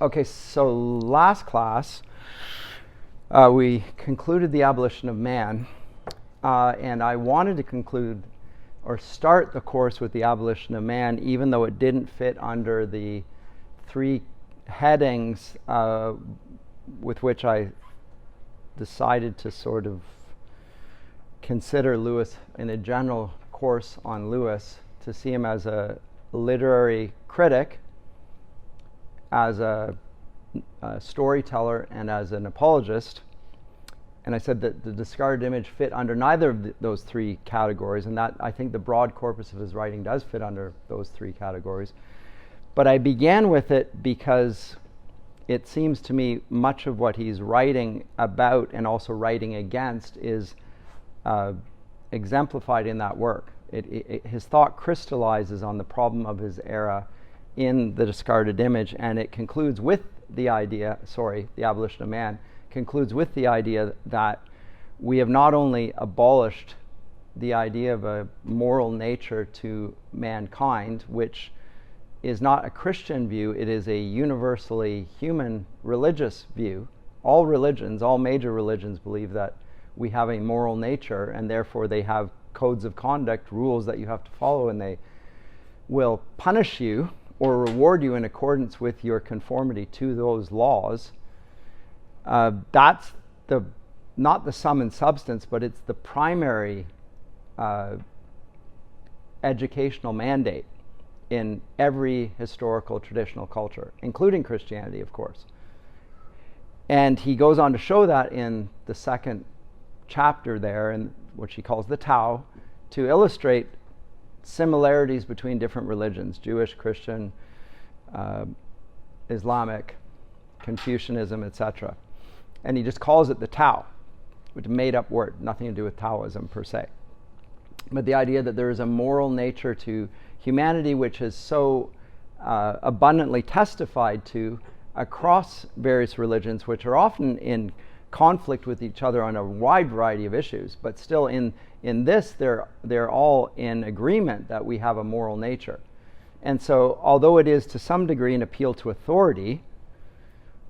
Okay, so last class we concluded the abolition of man, and I wanted to conclude or start the course with the abolition of man, even though it didn't fit under the three headings with which I decided to sort of consider Lewis in a general course on Lewis, to see him as a literary critic, as a storyteller, and as an apologist. And I said that the discarded image fit under neither of those three categories, and that I think the broad corpus of his writing does fit under those three categories. But I began with it because it seems to me much of what he's writing about and also writing against is exemplified in that work. His thought crystallizes on the problem of his era in the discarded image, and it concludes with the idea, the abolition of man, concludes with the idea that we have not only abolished the idea of a moral nature to mankind, which is not a Christian view, it is a universally human religious view. All religions, all major religions, believe that we have a moral nature, and therefore they have codes of conduct, rules that you have to follow, and they will punish you or reward you in accordance with your conformity to those laws. That's not the sum and substance, but it's the primary educational mandate in every historical traditional culture, including Christianity, of course. And he goes on to show that in the second chapter there, in which he calls the Tao, to illustrate similarities between different religions: Jewish, Christian, Islamic, Confucianism, etc. And he just calls it the Tao, which is a made-up word, nothing to do with Taoism per se. But the idea that there is a moral nature to humanity which is so abundantly testified to across various religions, which are often in conflict with each other on a wide variety of issues, but still in this they're all in agreement that we have a moral nature. And so although it is to some degree an appeal to authority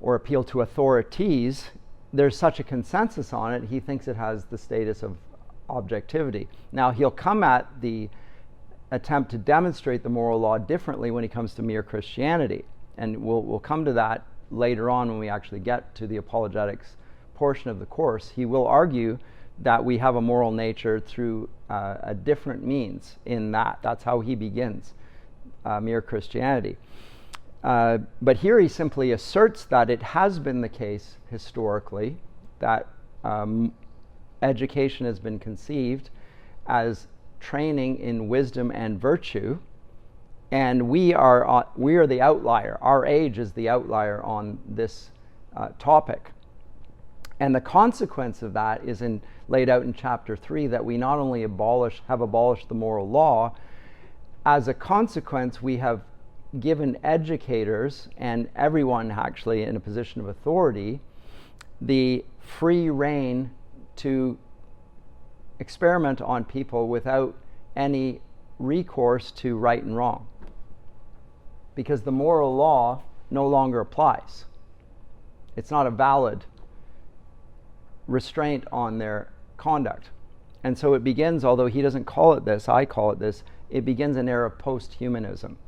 or appeal to authorities, there's such a consensus on it, he thinks it has the status of objectivity. Now he'll come at the attempt to demonstrate the moral law differently when he comes to mere Christianity, and we'll come to that later on when we actually get to the apologetics portion of the course. He will argue that we have a moral nature through a different means in that. That's how he begins mere Christianity. But here he simply asserts that it has been the case historically that education has been conceived as training in wisdom and virtue, and we are the outlier. Our age is the outlier on this topic. And the consequence of that is laid out in chapter 3, that we not only have abolished the moral law, as a consequence we have given educators and everyone actually in a position of authority the free rein to experiment on people without any recourse to right and wrong, because the moral law no longer applies. It's not a valid restraint on their conduct. And so it begins, although he doesn't call it this, I call it this, it begins an era of post-humanism.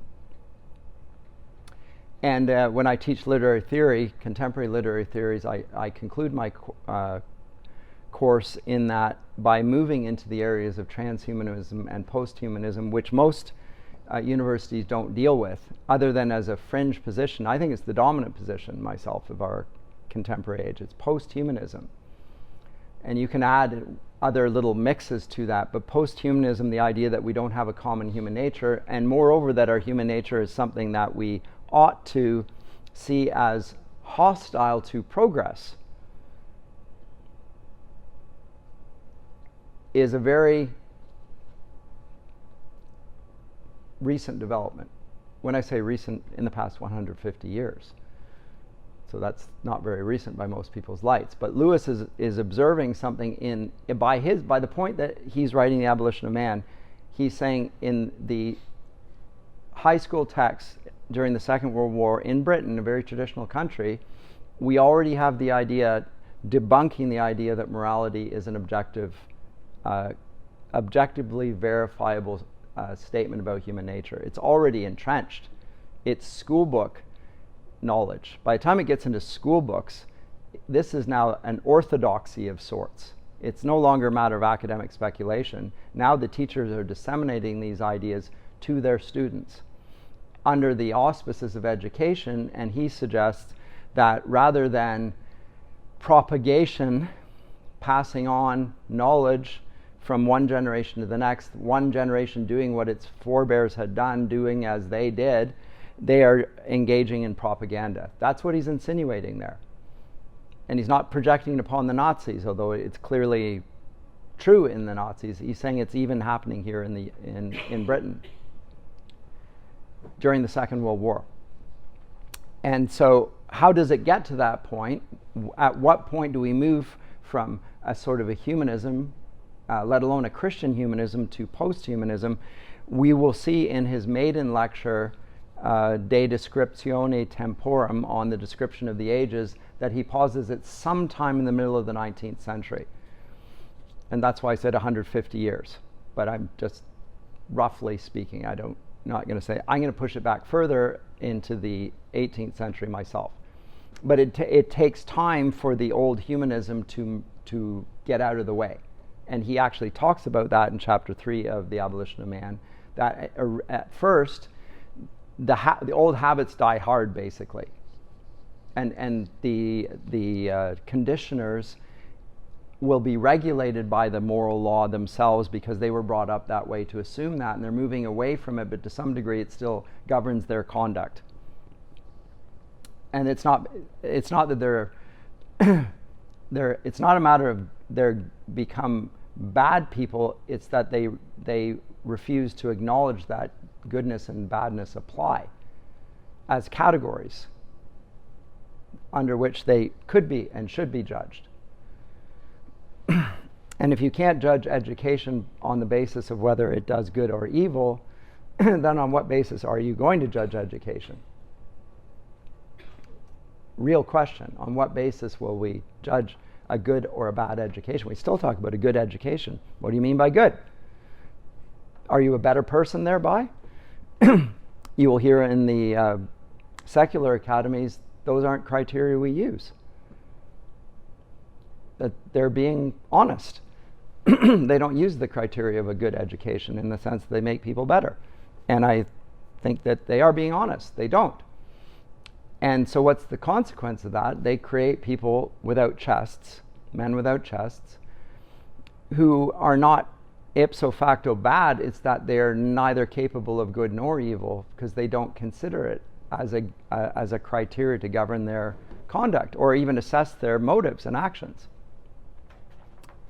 And when I teach literary theory, contemporary literary theories, I conclude my course in that by moving into the areas of transhumanism and posthumanism, which most universities don't deal with, other than as a fringe position. I think it's the dominant position, myself, of our contemporary age. It's posthumanism. And you can add other little mixes to that, but posthumanism, the idea that we don't have a common human nature, and moreover that our human nature is something that we ought to see as hostile to progress, is a very recent development. When I say recent, in the past 150 years. So that's not very recent by most people's lights. But Lewis is observing something by the point that he's writing The Abolition of Man, he's saying in the high school texts during the Second World War in Britain, a very traditional country, we already have the idea, debunking the idea that morality is an objectively verifiable statement about human nature. It's already entrenched. It's schoolbook knowledge. By the time it gets into school books, this is now an orthodoxy of sorts. It's no longer a matter of academic speculation. Now the teachers are disseminating these ideas to their students under the auspices of education, and he suggests that rather than propagation, passing on knowledge from one generation to the next, one generation doing what its forebears had done, doing as they did, they are engaging in propaganda. That's what he's insinuating there. And he's not projecting it upon the Nazis, although it's clearly true in the Nazis. He's saying it's even happening here in Britain during the Second World War. And so how does it get to that point? At what point do we move from a sort of a humanism, let alone a Christian humanism, to post-humanism? We will see in his maiden lecture, De Descriptione Temporum, on the description of the ages, that he posits it sometime in the middle of the 19th century. And that's why I said 150 years. But I'm just roughly speaking, not going to say, I'm going to push it back further into the 18th century myself. But it takes time for the old humanism to get out of the way. And he actually talks about that in chapter 3 of The Abolition of Man, that at first, the old habits die hard, basically. And the conditioners will be regulated by the moral law themselves because they were brought up that way to assume that, and they're moving away from it, but to some degree it still governs their conduct. And it's not that it's not a matter of they're become bad people, it's that they refuse to acknowledge that goodness and badness apply as categories under which they could be and should be judged. And if you can't judge education on the basis of whether it does good or evil, then on what basis are you going to judge education? Real question. On what basis will we judge a good or a bad education? We still talk about a good education. What do you mean by good? Are you a better person thereby? You will hear in the secular academies, those aren't criteria we use. That they're being honest. They don't use the criteria of a good education in the sense that they make people better. And I think that they are being honest. They don't. And so what's the consequence of that? They create people without chests, men without chests, who are not ipso facto bad. It's that they're neither capable of good nor evil because they don't consider it as a criteria to govern their conduct or even assess their motives and actions.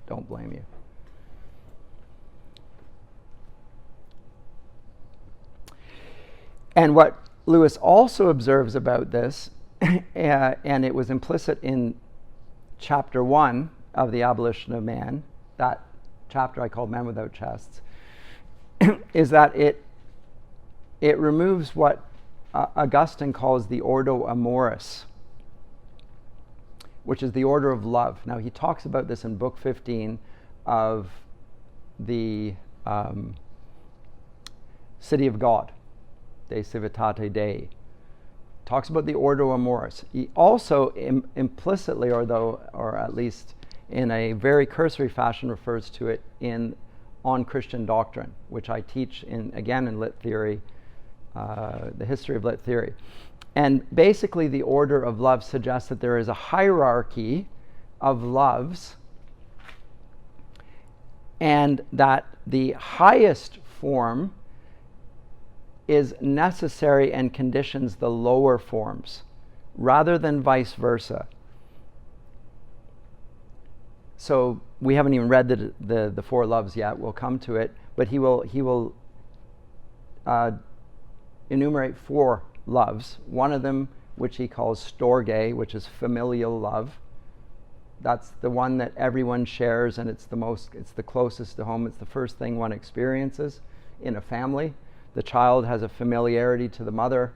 Don't blame you. And what Lewis also observes about this, and it was implicit in chapter 1 of The Abolition of Man, that chapter I called Men Without Chests, is that it removes what Augustine calls the ordo amoris, which is the order of love. Now, he talks about this in Book 15 of the City of God, De Civitate Dei. Talks about the ordo amoris. He also implicitly, or at least in a very cursory fashion, refers to it on Christian doctrine, which I teach in lit theory, the history of lit theory. And basically the order of love suggests that there is a hierarchy of loves, and that the highest form is necessary and conditions the lower forms, rather than vice versa. So we haven't even read the four loves yet. We'll come to it, but he will enumerate four loves. One of them, which he calls storge, which is familial love. That's the one that everyone shares, and it's the closest to home. It's the first thing one experiences in a family. The child has a familiarity to the mother,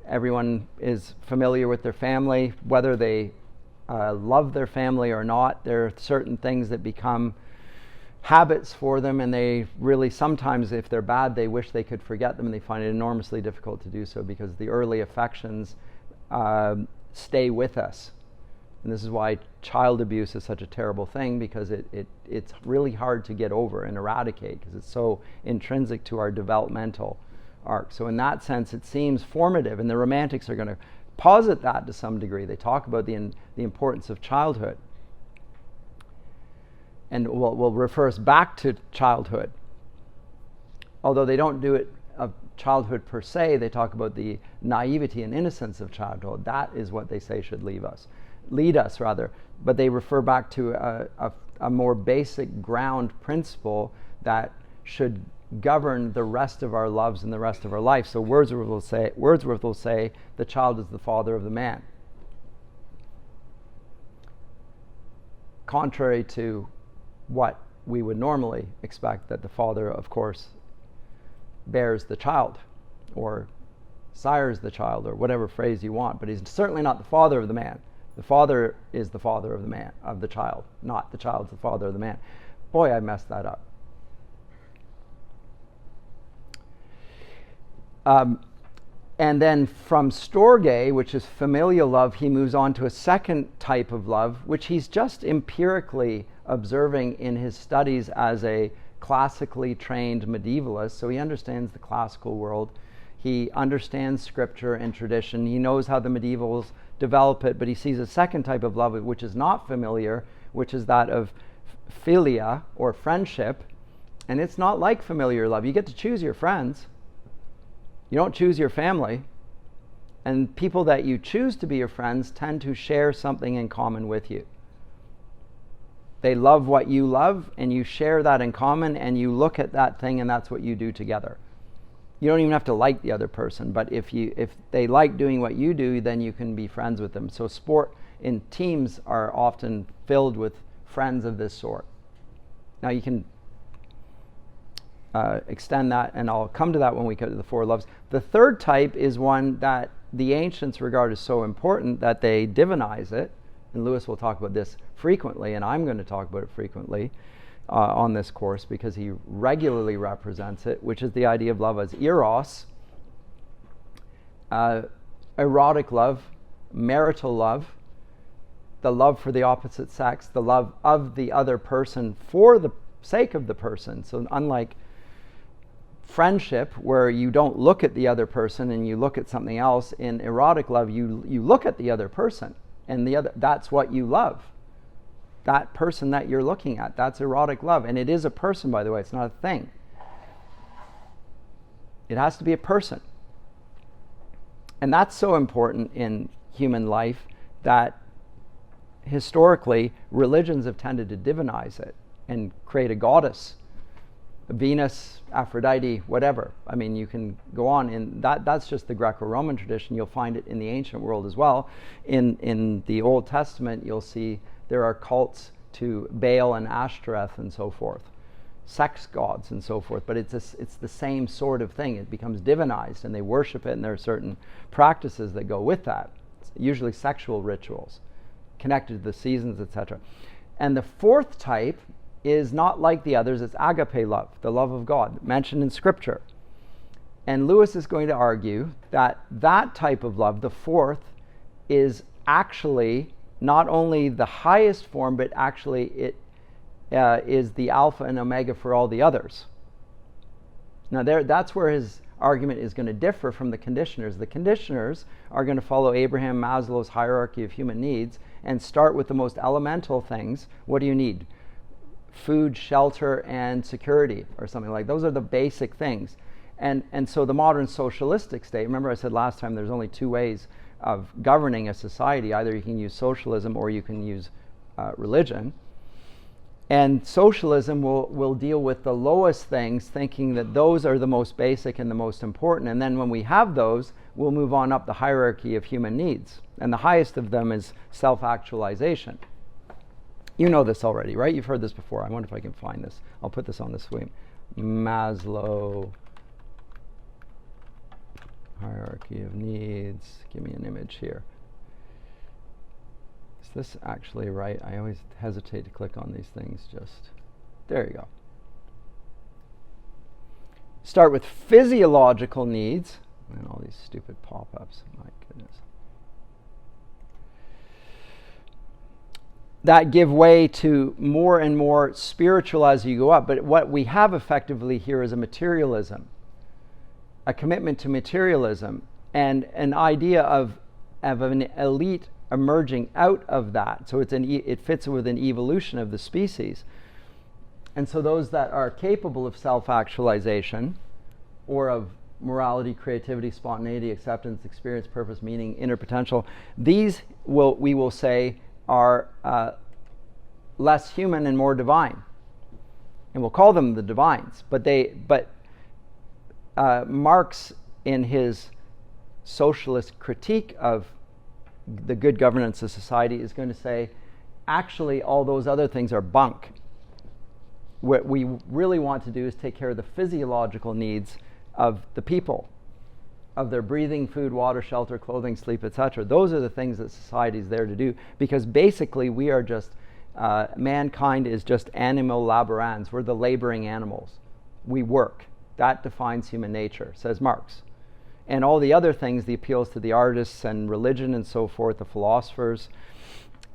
everyone is familiar with their family, whether they love their family or not. There are certain things that become habits for them, and they really sometimes, if they're bad, they wish they could forget them, and they find it enormously difficult to do so because the early affections stay with us. And this is why child abuse is such a terrible thing, because it's really hard to get over and eradicate because it's so intrinsic to our developmental arc. So in that sense, it seems formative, and the Romantics are going to posit that to some degree. They talk about the importance of childhood. And will refer us back to childhood. Although they don't do it of childhood per se, they talk about the naivety and innocence of childhood. That is what they say should lead us. But they refer back to a more basic ground principle that should govern the rest of our loves and the rest of our life. So Wordsworth will say, the child is the father of the man. Contrary to what we would normally expect, that the father, of course, bears the child or sires the child, or whatever phrase you want, but he's certainly not the father of the man. The father is the father of the man, of the child, not the child's the father of the man. Boy, I messed that up. And then from storge, which is familial love, he moves on to a second type of love, which he's just empirically observing in his studies as a classically trained medievalist. So he understands the classical world. He understands scripture and tradition. He knows how the medievals develop it, but he sees a second type of love which is not familiar, which is that of philia, or friendship. And it's not like familiar love. You get to choose your friends. You don't choose your family. And people that you choose to be your friends tend to share something in common with you. They love what you love, and you share that in common, and you look at that thing, and that's what you do together. You don't even have to like the other person, but if they like doing what you do, then you can be friends with them. So sport in teams are often filled with friends of this sort. Now you can extend that, and I'll come to that when we get to the four loves. The third type is one that the ancients regard as so important that they divinize it, and Lewis will talk about this frequently, and I'm going to talk about it frequently on this course because he regularly represents it, which is the idea of love as eros, erotic love, marital love, the love for the opposite sex, the love of the other person for the sake of the person. So unlike friendship, where you don't look at the other person and you look at something else, in erotic love you look at the other person, and that's what you love. That person that you're looking at, that's erotic love. And it is a person, by the way, it's not a thing. It has to be a person. And that's so important in human life that historically religions have tended to divinize it and create a goddess, Venus, Aphrodite, whatever. I mean, you can go on, and that's just the Greco-Roman tradition. You'll find it in the ancient world as well. In the Old Testament, you'll see there are cults to Baal and Ashtoreth and so forth, sex gods and so forth, but it's the same sort of thing. It becomes divinized, and they worship it, and there are certain practices that go with that, usually sexual rituals connected to the seasons, etc. And the fourth type is not like the others. It's agape love, the love of God, mentioned in Scripture. And Lewis is going to argue that that type of love, the fourth, is actually not only the highest form, but actually it is the alpha and omega for all the others. Now that's where his argument is going to differ from the conditioners. The conditioners are going to follow Abraham Maslow's hierarchy of human needs and start with the most elemental things. What do you need? Food, shelter, and security, or something like those are the basic things. And so the modern socialistic state, remember I said last time there's only two ways of governing a society. Either you can use socialism or you can use religion. And socialism will deal with the lowest things, thinking that those are the most basic and the most important. And then when we have those, we'll move on up the hierarchy of human needs. And the highest of them is self-actualization. You know this already, right? You've heard this before. I wonder if I can find this. I'll put this on the screen. Maslow Hierarchy of needs. Give me an image here. Is this actually right? I always hesitate to click on these things. Just there you go. Start with physiological needs. And all these stupid pop-ups. My goodness. That give way to more and more spiritual as you go up. But what we have effectively here is a materialism, a commitment to materialism, and an idea of an elite emerging out of that. So it fits with an evolution of the species. And so those that are capable of self-actualization or of morality, creativity, spontaneity, acceptance, experience, purpose, meaning, inner potential, these we will say are less human and more divine, and we'll call them the divines. But Marx, in his socialist critique of the good governance of society, is going to say, actually, all those other things are bunk. What we really want to do is take care of the physiological needs of the people, of their breathing, food, water, shelter, clothing, sleep, etc. Those are the things that society is there to do, because basically we are just, mankind is just animal laborans. We're the laboring animals. We work. That defines human nature, says Marx. And all the other things, the appeals to the artists and religion and so forth, the philosophers,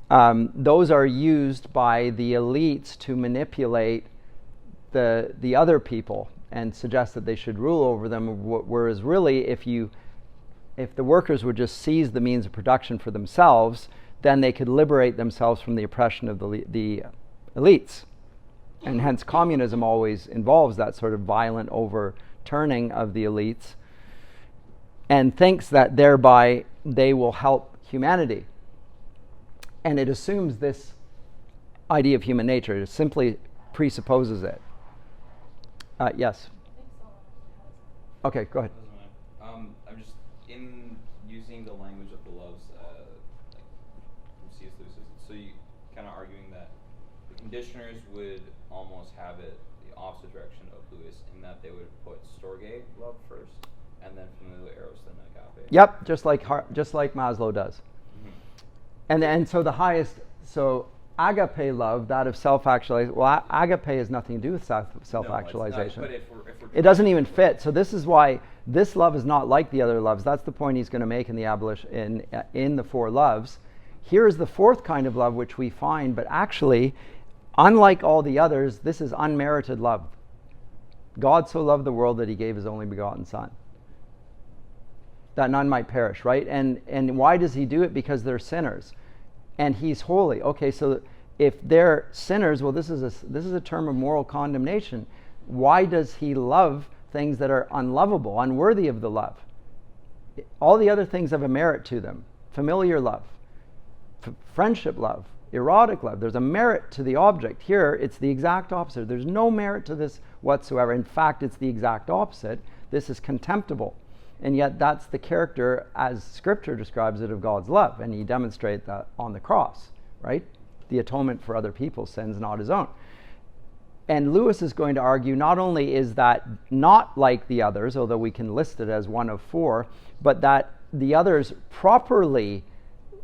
those are used by the elites to manipulate the other people and suggest that they should rule over them, whereas really if the workers would just seize the means of production for themselves, then they could liberate themselves from the oppression of the elites. And hence communism always involves that sort of violent overturning of the elites, and thinks that thereby they will help humanity. And it assumes this idea of human nature. It simply presupposes it. Yes. Okay, go ahead. I'm just in using the language of the loves, like from C.S. Lewis's. So you kind of arguing that the conditioners would almost have it the opposite direction of Lewis, in that they would put storge love first, and then familial eros, then agape. Yep, just like Maslow does. Mm-hmm. And so the highest, so agape love, that of self-actualization, well, agape has nothing to do with self-actualization. No, but if we're it doesn't even fit. So this is why this love is not like the other loves. That's the point he's going to make in the abolition, in the four loves. Here is the fourth kind of love which we find, but actually, unlike all the others, this is unmerited love. God so loved the world that he gave his only begotten Son, that none might perish, right? And why does he do it? Because they're sinners, and he's holy. Okay, so if they're sinners, well, this is a term of moral condemnation. Why does he love things that are unlovable, unworthy of the love? All the other things have a merit to them. Familiar love, friendship love, erotic love. There's a merit to the object. Here, it's the exact opposite. There's no merit to this whatsoever. In fact, it's the exact opposite. This is contemptible. And yet that's the character, as Scripture describes it, of God's love. And he demonstrates that on the cross, right? The atonement for other people's sins, not his own. And Lewis is going to argue not only is that not like the others, although we can list it as one of four, but that the others properly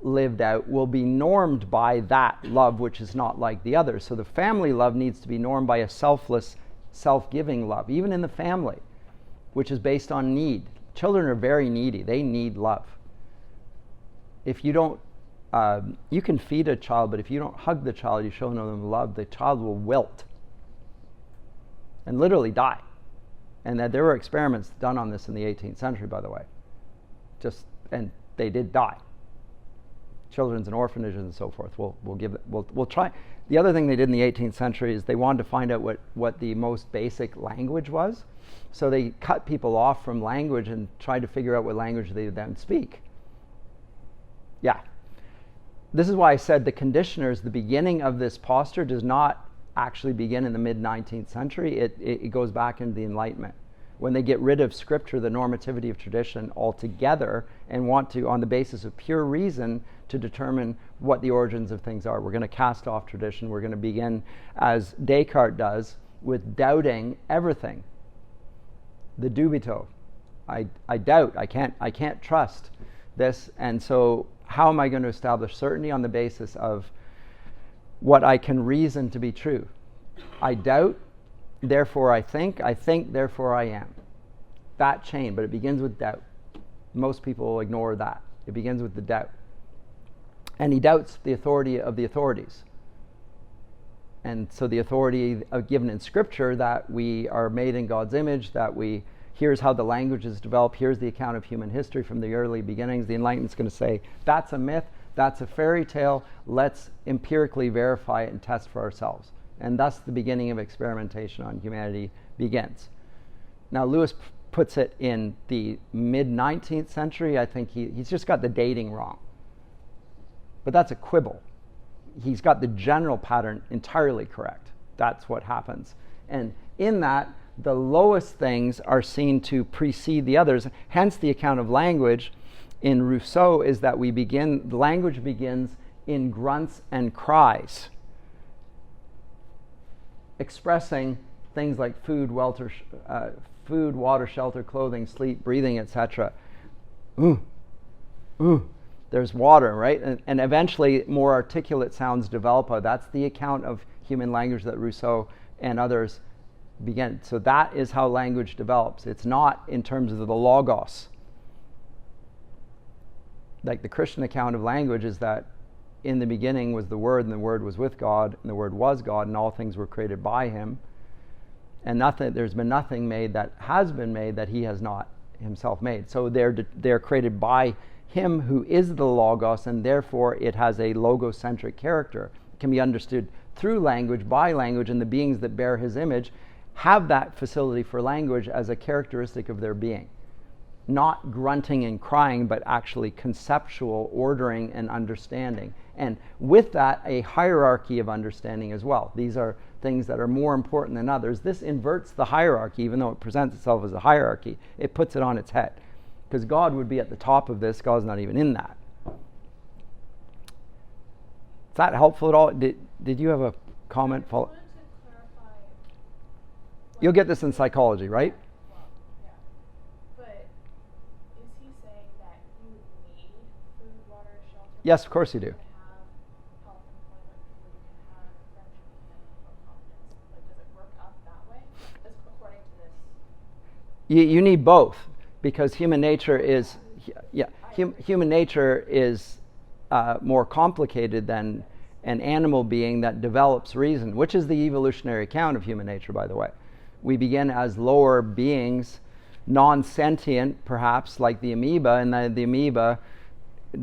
lived out will be normed by that love which is not like the others. So the family love needs to be normed by a selfless, self-giving love, even in the family, which is based on need. Children are very needy. They need love. If you don't, you can feed a child, but if you don't hug the child, you show them love, the child will wilt and literally die. And that there were experiments done on this in the 18th century, by the way. And they did die. Children's and orphanages and so forth. We'll try. The other thing they did in the 18th century is they wanted to find out what the most basic language was. So they cut people off from language and tried to figure out what language they then speak. Yeah. This is why I said the conditioners, the beginning of this posture does not actually begin in the mid-19th century. It goes back into the Enlightenment, when they get rid of Scripture, the normativity of tradition altogether, and want to, on the basis of pure reason, to determine what the origins of things are. We're going to cast off tradition. We're going to begin, as Descartes does, with doubting everything. The dubito. I doubt. I can't trust this. And so how am I going to establish certainty on the basis of what I can reason to be true? I doubt, therefore I think, therefore I am. That chain, but it begins with doubt. Most people ignore that. It begins with the doubt. And he doubts the authority of the authorities. And so the authority given in Scripture, that we are made in God's image, here's how the language is developed, here's the account of human history from the early beginnings. The Enlightenment's going to say, that's a myth, that's a fairy tale, let's empirically verify it and test for ourselves. And thus the beginning of experimentation on humanity begins. Now Lewis puts it in the mid-19th century. I think he's just got the dating wrong. But that's a quibble. He's got the general pattern entirely correct. That's what happens. And in that, the lowest things are seen to precede the others. Hence the account of language in Rousseau is that the language begins in grunts and cries, expressing things like food, water, shelter, clothing, sleep, breathing, etc. There's water, right? And eventually more articulate sounds develop. That's the account of human language that Rousseau and others begin. So that is how language develops. It's not in terms of the logos. Like the Christian account of language is that in the beginning was the Word, and the Word was with God, and the Word was God, and all things were created by him. And there's been nothing made that has been made that he has not himself made. So they're created by him who is the logos, and therefore it has a logocentric character. It can be understood through language, by language, and the beings that bear his image have that facility for language as a characteristic of their being. Not grunting and crying, but actually conceptual ordering and understanding. And with that, a hierarchy of understanding as well. These are things that are more important than others. This inverts the hierarchy, even though it presents itself as a hierarchy. It puts it on its head. Because God would be at the top of this. God's not even in that. Is that helpful at all? Did you have a comment? I wanted to clarify. You'll get this in psychology, right? Well, yeah. But is he saying that you need food, water, shelter? Yes, of course you do. You can have health, employment, before you can have friendship and confidence. Like, does it work out that way? That's according to this. You need both, because human nature is human nature is more complicated than an animal being that develops reason, which is the evolutionary account of human nature, by the way. We begin as lower beings, non-sentient, perhaps, like the amoeba, and the amoeba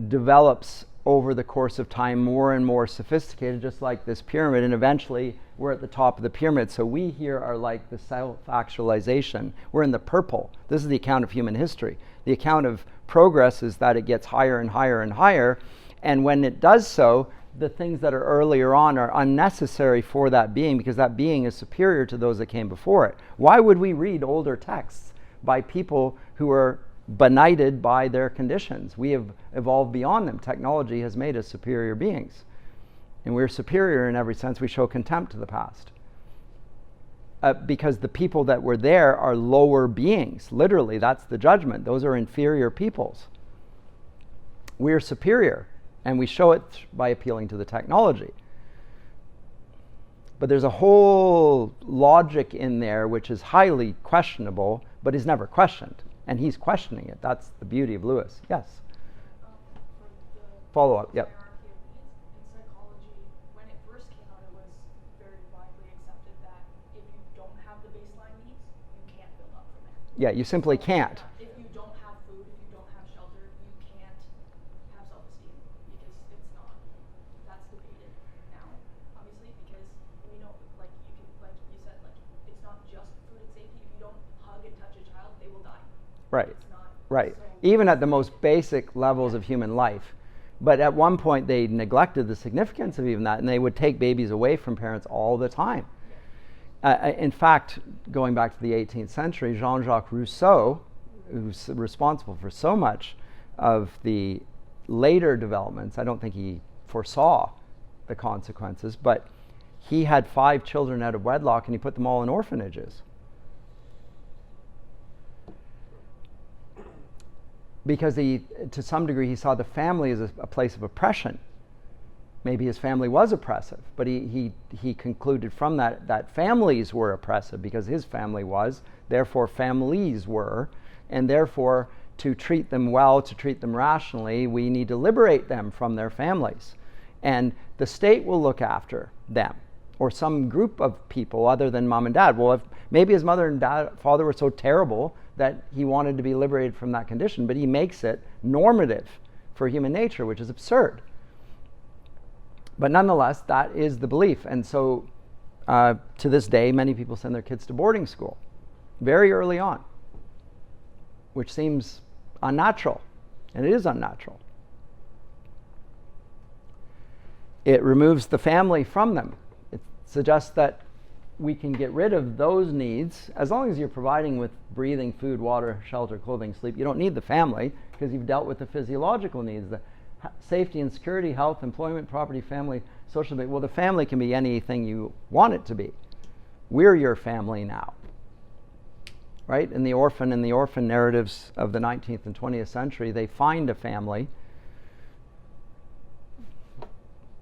develops over the course of time more and more sophisticated, just like this pyramid, and eventually we're at the top of the pyramid. So we here are like the self-actualization. We're in the purple. This is the account of human history. The account of progress is that it gets higher and higher and higher, and when it does so, the things that are earlier on are unnecessary for that being, because that being is superior to those that came before it. Why would we read older texts by people who are benighted by their conditions? We have evolved beyond them. Technology has made us superior beings. And we're superior in every sense. We show contempt to the past. Because the people that were there are lower beings. Literally, that's the judgment. Those are inferior peoples. We're superior. And we show it by appealing to the technology. But there's a whole logic in there which is highly questionable, but is never questioned. And he's questioning it. That's the beauty of Lewis. Yes? Follow up, yep. Hierarchy of needs in psychology, when it first came out, it was very widely accepted that if you don't have the baseline needs, you can't build up from it. Yeah, you simply can't. If you don't have food, if you don't have shelter, you can't have self-esteem, because it's not. That's debated now, obviously, because we know, like you said, like it's not just food and safety. If you don't hug and touch a child, they will die. Right. It's not. Right. So Even at the most basic levels of human life. But at one point they neglected the significance of even that, and they would take babies away from parents all the time. In fact, going back to the 18th century, Jean-Jacques Rousseau, who's responsible for so much of the later developments, I don't think he foresaw the consequences, but he had 5 children out of wedlock and he put them all in orphanages. because to some degree, he saw the family as a place of oppression. Maybe his family was oppressive, but he concluded from that families were oppressive because his family was, therefore families were, and therefore to treat them well, to treat them rationally, we need to liberate them from their families. And the state will look after them, or some group of people other than mom and dad. Well, if maybe his mother and father were so terrible that he wanted to be liberated from that condition, but he makes it normative for human nature, which is absurd. But nonetheless, that is the belief. And so to this day, many people send their kids to boarding school very early on, which seems unnatural, and it is unnatural. It removes the family from them. It suggests that we can get rid of those needs as long as you're providing with breathing, food, water, shelter, clothing, sleep. You don't need the family because you've dealt with the physiological needs, the safety and security, health, employment, property, family, social. Well, the family can be anything you want it to be. We're your family now, right? In the orphan narratives of the 19th and 20th century, they find a family.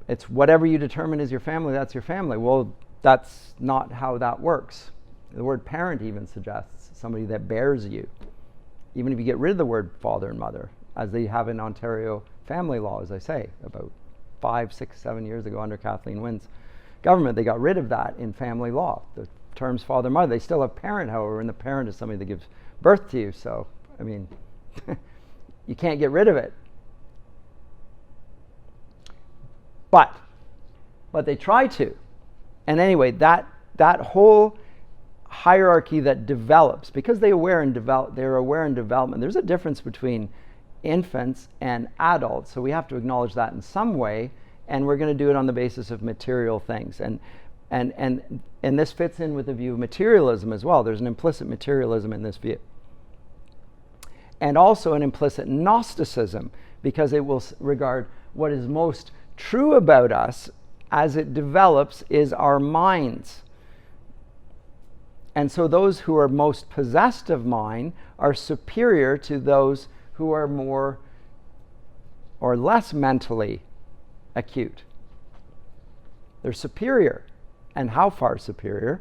It's whatever you determine is your family, that's your family. Well, that's not how that works. The word parent even suggests somebody that bears you. Even if you get rid of the word father and mother, as they have in Ontario family law, as I say, about 5, 6, 7 years ago under Kathleen Wynne's government, they got rid of that in family law. The terms father and mother, they still have parent, however, and the parent is somebody that gives birth to you. So, I mean, you can't get rid of it. But they try to. And anyway, that whole hierarchy that develops, because they're aware in development, there's a difference between infants and adults, so we have to acknowledge that in some way, and we're going to do it on the basis of material things, and this fits in with the view of materialism as well. There's an implicit materialism in this view, and also an implicit Gnosticism, because it will regard what is most true about us as it develops is our minds. And so those who are most possessed of mind are superior to those who are more or less mentally acute. They're superior. And how far superior?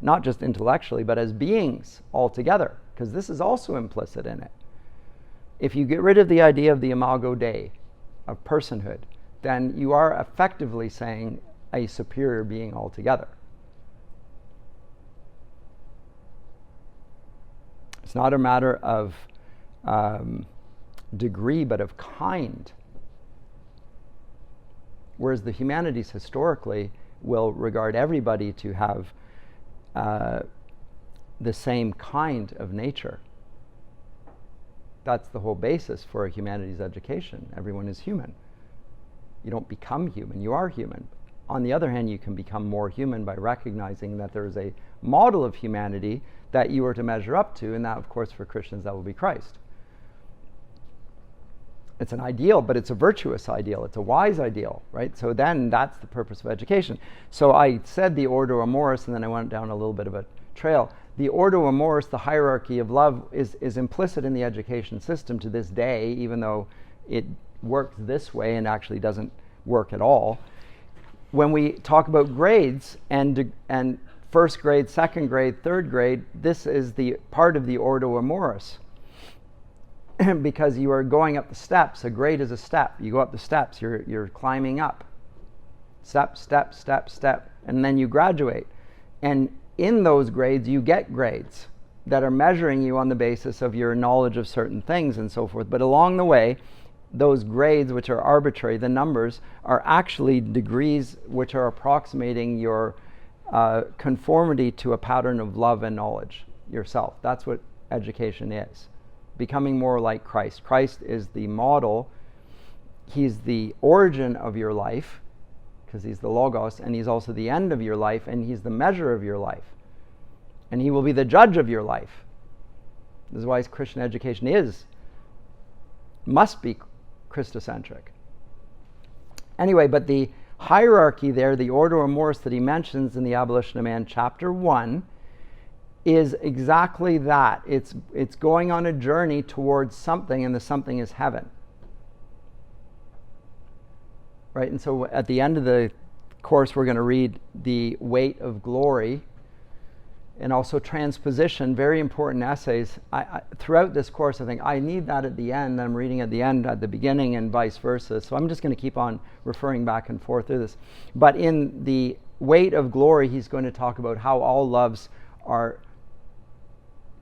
Not just intellectually, but as beings altogether, because this is also implicit in it. If you get rid of the idea of the imago Dei, of personhood, then you are effectively saying a superior being altogether. It's not a matter of degree, but of kind. Whereas the humanities historically will regard everybody to have the same kind of nature. That's the whole basis for a humanities education. Everyone is human. You don't become human, you are human. On the other hand, you can become more human by recognizing that there is a model of humanity that you are to measure up to, and that, of course, for Christians, that will be Christ. It's an ideal, but it's a virtuous ideal. It's a wise ideal, right? So then that's the purpose of education. So I said the Ordo Amoris, and then I went down a little bit of a trail. The Ordo Amoris, the hierarchy of love, is implicit in the education system to this day, even though it works this way and actually doesn't work at all. When we talk about grades and first grade, second grade, third grade, this is the part of the Ordo Amoris. Because you are going up the steps. A grade is a step. You go up the steps. You're climbing up. Step, step, step, step. And then you graduate. And in those grades, you get grades that are measuring you on the basis of your knowledge of certain things and so forth. But along the way, those grades, which are arbitrary, the numbers, are actually degrees which are approximating your conformity to a pattern of love and knowledge yourself. That's what education is. Becoming more like Christ. Christ is the model. He's the origin of your life, because he's the Logos, and he's also the end of your life, and he's the measure of your life. And he will be the judge of your life. This is why Christian education must be Christocentric. Anyway, but the hierarchy there, the Ordo Amoris that he mentions in the Abolition of Man, chapter 1, is exactly that. It's going on a journey towards something, and the something is heaven. Right? And so at the end of the course, we're going to read the weight of glory and also transposition, very important essays. Throughout this course, I think I need that at the end. I'm reading at the end, at the beginning, and vice versa. So I'm just going to keep on referring back and forth through this. But in the weight of glory, he's going to talk about how all loves are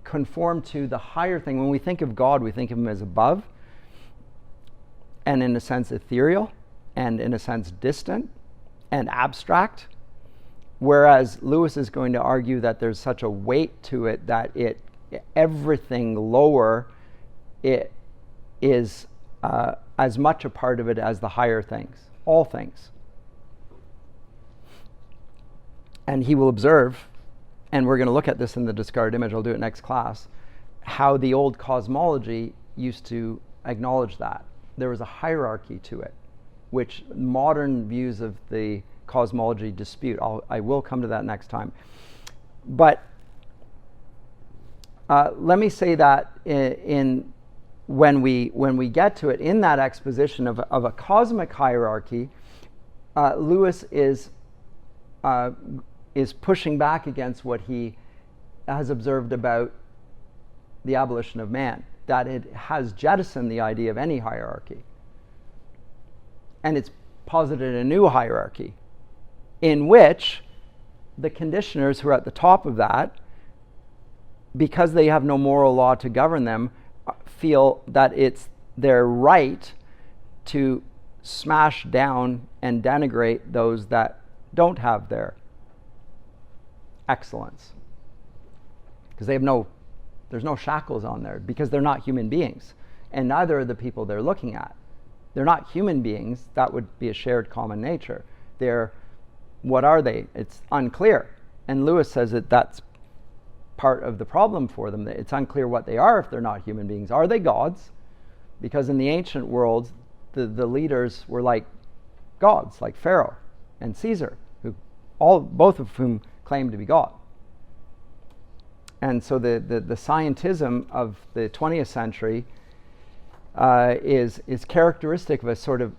conformed to the higher thing. When we think of God, we think of him as above, and in a sense ethereal, and in a sense distant and abstract. Whereas Lewis is going to argue that there's such a weight to it that everything lower, it is as much a part of it as the higher things, all things. And he will observe, and we're going to look at this in the discarded image, I'll do it next class, how the old cosmology used to acknowledge that. There was a hierarchy to it, which modern views of the cosmology dispute. I will come to that next time. But let me say that when we get to it, in that exposition of a cosmic hierarchy, Lewis is pushing back against what he has observed about the abolition of man, that it has jettisoned the idea of any hierarchy. And it's posited a new hierarchy in which the conditioners who are at the top of that, because they have no moral law to govern them, feel that it's their right to smash down and denigrate those that don't have their excellence. Because there's no shackles on there, because they're not human beings. And neither are the people they're looking at. They're not human beings. That would be a shared common nature. What are they? It's unclear. And Lewis says that that's part of the problem for them. That it's unclear what they are if they're not human beings. Are they gods? Because in the ancient world, the leaders were like gods, like Pharaoh and Caesar, both of whom claimed to be God. And so the scientism of the 20th century is characteristic of a sort of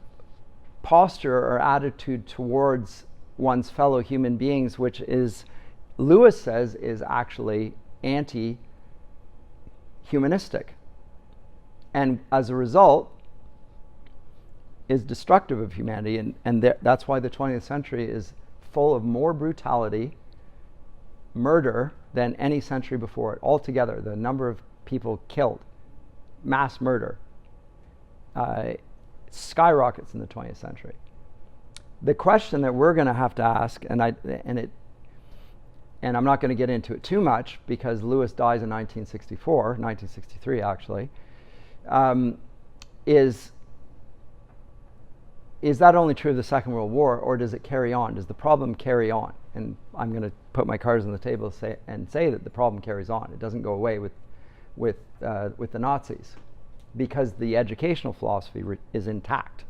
posture or attitude towards one's fellow human beings, which is, Lewis says, is actually anti-humanistic. And as a result, is destructive of humanity. And that's why the 20th century is full of more brutality, murder, than any century before it. Altogether, the number of people killed, mass murder, skyrockets in the 20th century. The question that we're going to have to ask, and I'm not going to get into it too much because Lewis dies in 1963 actually, is that only true of the Second World War, or does it carry on? Does the problem carry on? And I'm going to put my cards on the table and say that the problem carries on. It doesn't go away with the Nazis, because the educational philosophy is intact.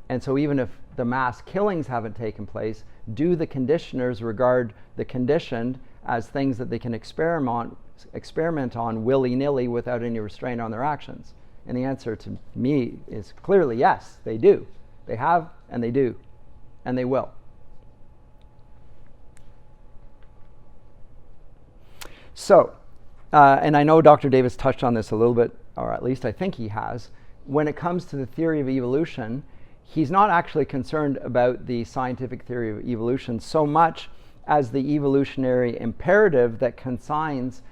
And so even if the mass killings haven't taken place, do the conditioners regard the conditioned as things that they can experiment on willy-nilly without any restraint on their actions? And the answer to me is clearly yes, they do. They have, and they do, and they will. So, and I know Dr. Davis touched on this a little bit, or at least I think he has. When it comes to the theory of evolution, he's not actually concerned about the scientific theory of evolution so much as the evolutionary imperative that consigns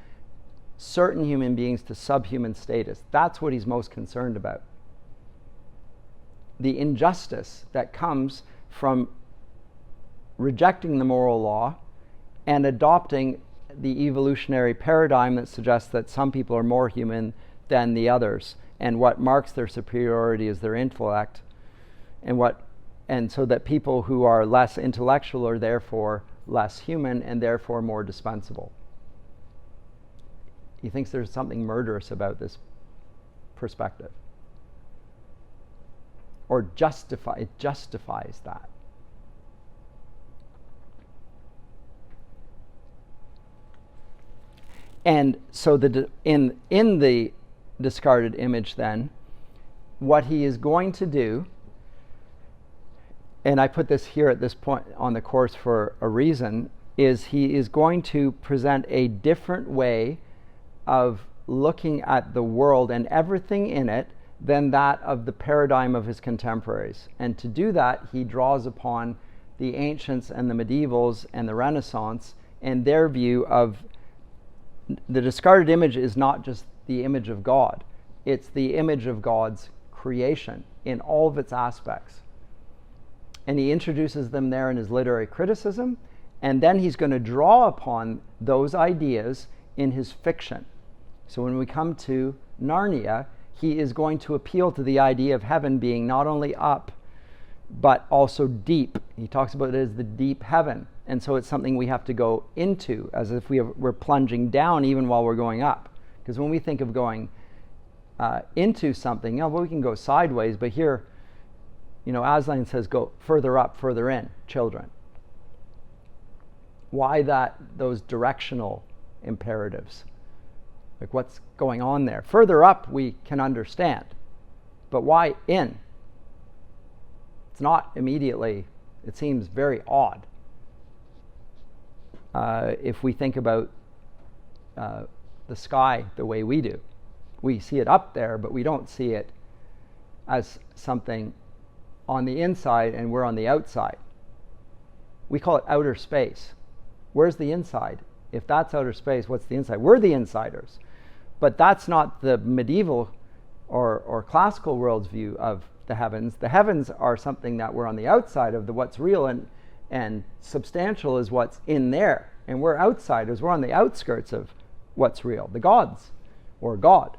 certain human beings to subhuman status. That's what he's most concerned about. The injustice that comes from rejecting the moral law and adopting the evolutionary paradigm that suggests that some people are more human than the others, and what marks their superiority is their intellect, and so that people who are less intellectual are therefore less human and therefore more dispensable. He thinks there's something murderous about this perspective, or it justifies that. And so in the discarded image then, what he is going to do, and I put this here at this point on the course for a reason, is he is going to present a different way of looking at the world and everything in it than that of the paradigm of his contemporaries. And to do that, he draws upon the ancients and the medievals and the Renaissance and their view of the discarded image is not just the image of God, it's the image of God's creation in all of its aspects. And he introduces them there in his literary criticism, and then he's going to draw upon those ideas in his fiction. So when we come to Narnia, he is going to appeal to the idea of heaven being not only up, but also deep. He talks about it as the deep heaven. And so it's something we have to go into, as if we're plunging down even while we're going up. Because when we think of going into something, well, we can go sideways, but here, Aslan says go further up, further in, children. Why those directional imperatives? Like what's going on there? Further up we can understand, but why in? It's not immediately, it seems very odd. If we think about the sky the way we do. We see it up there, but we don't see it as something on the inside and we're on the outside. We call it outer space. Where's the inside? If that's outer space, what's the inside? We're the insiders. But that's not the medieval or classical world's view of the heavens. The heavens are something that we're on the outside of, what's real and substantial is what's in there. And we're outsiders. We're on the outskirts of what's real, the gods or God.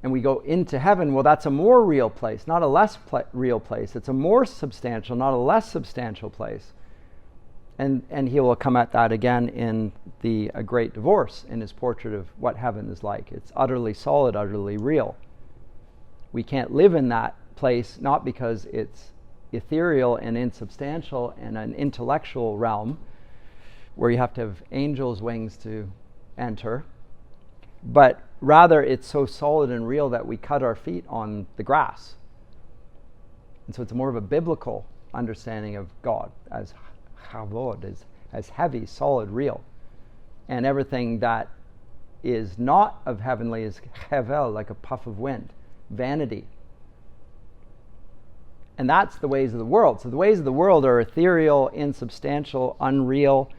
And we go into heaven, well, that's a more real place, not a less real place. It's a more substantial, not a less substantial place. And he will come at that again in the A Great Divorce, in his portrait of what heaven is like. It's utterly solid, utterly real. We can't live in that place, not because it's ethereal and insubstantial and an intellectual realm where you have to have angels' wings to enter, but rather it's so solid and real that we cut our feet on the grass. And so it's more of a biblical understanding of God as Chavod, as heavy, solid, real. And everything that is not of heavenly is Hevel, like a puff of wind, vanity. And that's the ways of the world. So the ways of the world are ethereal, insubstantial, unreal,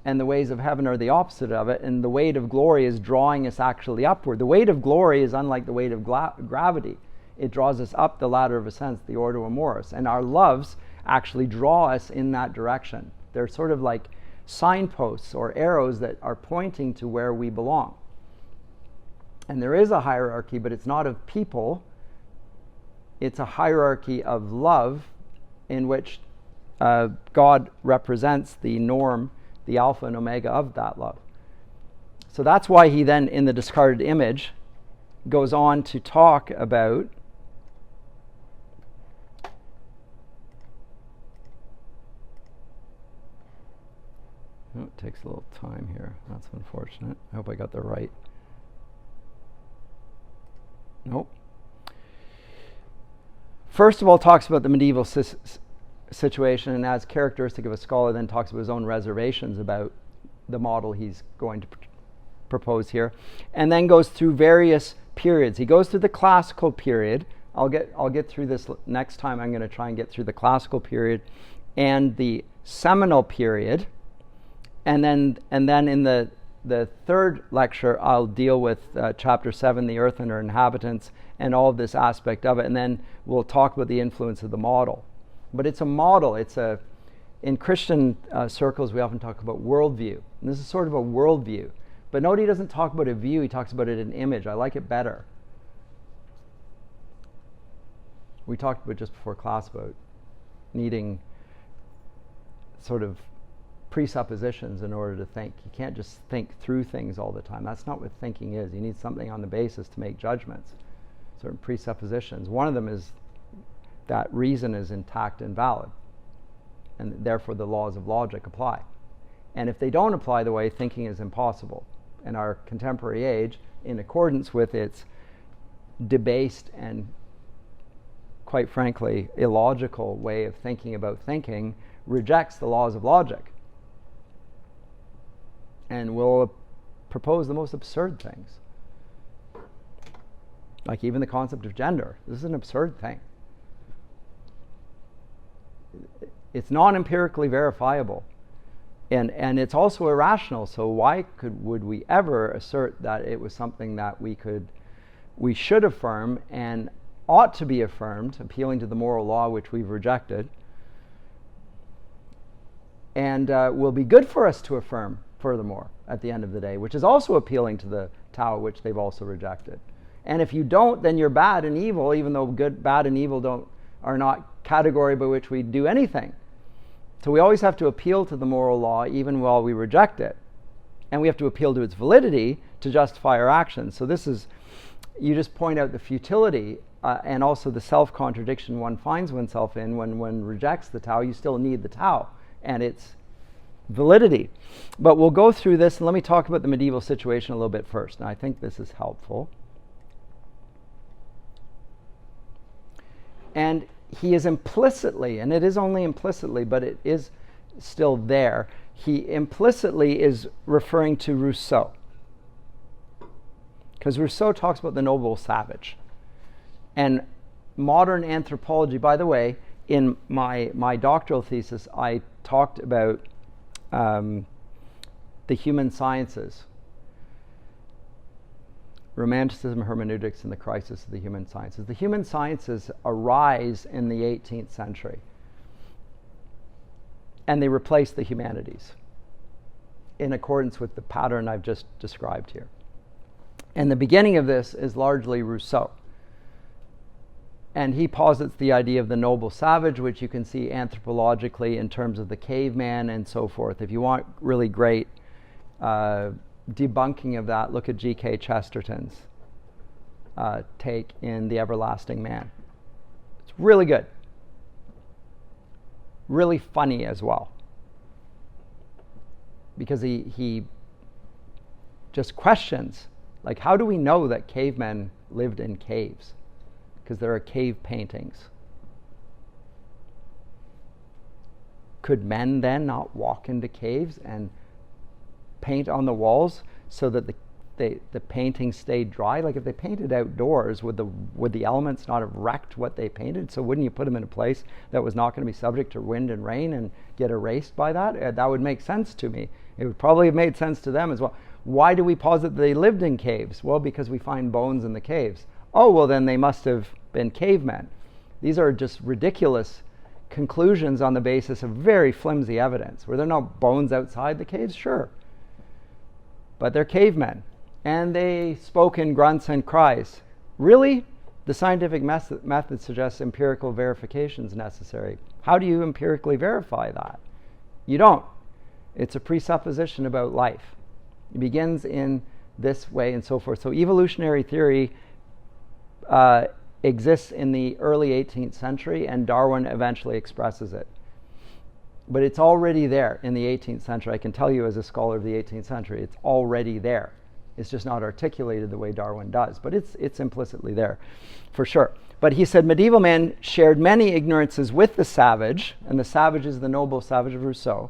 and the ways of heaven are the opposite of it. And the weight of glory is drawing us actually upward. The weight of glory is unlike the weight of gravity. It draws us up the ladder of ascent, the Ordo Amoris. And our loves actually draw us in that direction. They're sort of like signposts or arrows that are pointing to where we belong. And there is a hierarchy, but it's not of people. It's a hierarchy of love in which God represents the norm, the alpha and omega of that love. So that's why he then, in the discarded image, goes on to talk about it takes a little time here. That's unfortunate. I hope I got the right. Nope. First of all, talks about the medieval situation, and as characteristic of a scholar, then talks about his own reservations about the model he's going to propose here, and then goes through various periods. He goes through the classical period. I'll get through this next time. I'm going to try and get through the classical period and the seminal period, and then in the third lecture, I'll deal with chapter 7, the earth and her inhabitants, and all of this aspect of it, and then we'll talk about the influence of the model. But it's a model. In Christian circles, we often talk about worldview, and this is sort of a worldview. But note he doesn't talk about a view, he talks about it in image. I like it better. We talked about just before class about needing sort of presuppositions in order to think. You can't just think through things all the time. That's not what thinking is. You need something on the basis to make judgments, certain presuppositions. One of them is that reason is intact and valid, and therefore the laws of logic apply. And if they don't apply the way, thinking is impossible. And our contemporary age, in accordance with its debased and, quite frankly, illogical way of thinking about thinking, rejects the laws of logic and will propose the most absurd things. Like even the concept of gender. This is an absurd thing. It's non-empirically verifiable. And it's also irrational, so why would we ever assert that it was something that we should affirm and ought to be affirmed, appealing to the moral law which we've rejected, and will be good for us to affirm furthermore at the end of the day, which is also appealing to the Tao which they've also rejected. And if you don't, then you're bad and evil, even though good, bad, and evil are not category by which we do anything. So we always have to appeal to the moral law even while we reject it. And we have to appeal to its validity to justify our actions. So this is, you just point out the futility and also the self-contradiction one finds oneself in when one rejects the Tao. You still need the Tao and its validity. But we'll go through this, and let me talk about the medieval situation a little bit first. And I think this is helpful. And he is implicitly, and it is only implicitly, but it is still there, he implicitly is referring to Rousseau. Because Rousseau talks about the noble savage. And modern anthropology, by the way, in my doctoral thesis, I talked about the human sciences. Romanticism, hermeneutics, and the crisis of the human sciences. The human sciences arise in the 18th century, and they replace the humanities in accordance with the pattern I've just described here. And the beginning of this is largely Rousseau. And he posits the idea of the noble savage, which you can see anthropologically in terms of the caveman and so forth. If you want really great debunking of that, look at G.K. Chesterton's take in The Everlasting Man. It's really good. Really funny as well. Because he just questions, like, how do we know that cavemen lived in caves? Because there are cave paintings. Could men then not walk into caves and paint on the walls so that the painting stayed dry? Like if they painted outdoors, would the elements not have wrecked what they painted? So wouldn't you put them in a place that was not going to be subject to wind and rain and get erased by that? That would make sense to me. It would probably have made sense to them as well. Why do we posit that they lived in caves? Well, because we find bones in the caves. Oh, well then they must have been cavemen. These are just ridiculous conclusions on the basis of very flimsy evidence. Were there no bones outside the caves? Sure. But they're cavemen, and they spoke in grunts and cries. Really? The scientific method suggests empirical verification is necessary. How do you empirically verify that? You don't. It's a presupposition about life. It begins in this way and so forth. So evolutionary theory exists in the early 18th century, and Darwin eventually expresses it. But it's already there in the 18th century. I can tell you as a scholar of the 18th century, it's already there. It's just not articulated the way Darwin does, but it's implicitly there, for sure. But he said medieval man shared many ignorances with the savage, and the savage is the noble savage of Rousseau.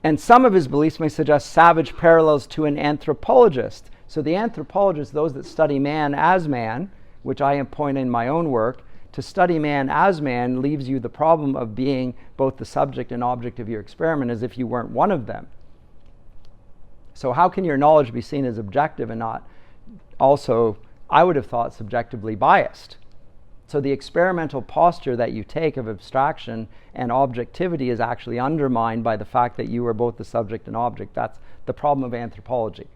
And some of his beliefs may suggest savage parallels to an anthropologist. So the anthropologists, those that study man as man, which I point in my own work, to study man as man leaves you the problem of being both the subject and object of your experiment as if you weren't one of them. So how can your knowledge be seen as objective and not also, I would have thought, subjectively biased? So the experimental posture that you take of abstraction and objectivity is actually undermined by the fact that you are both the subject and object. That's the problem of anthropology.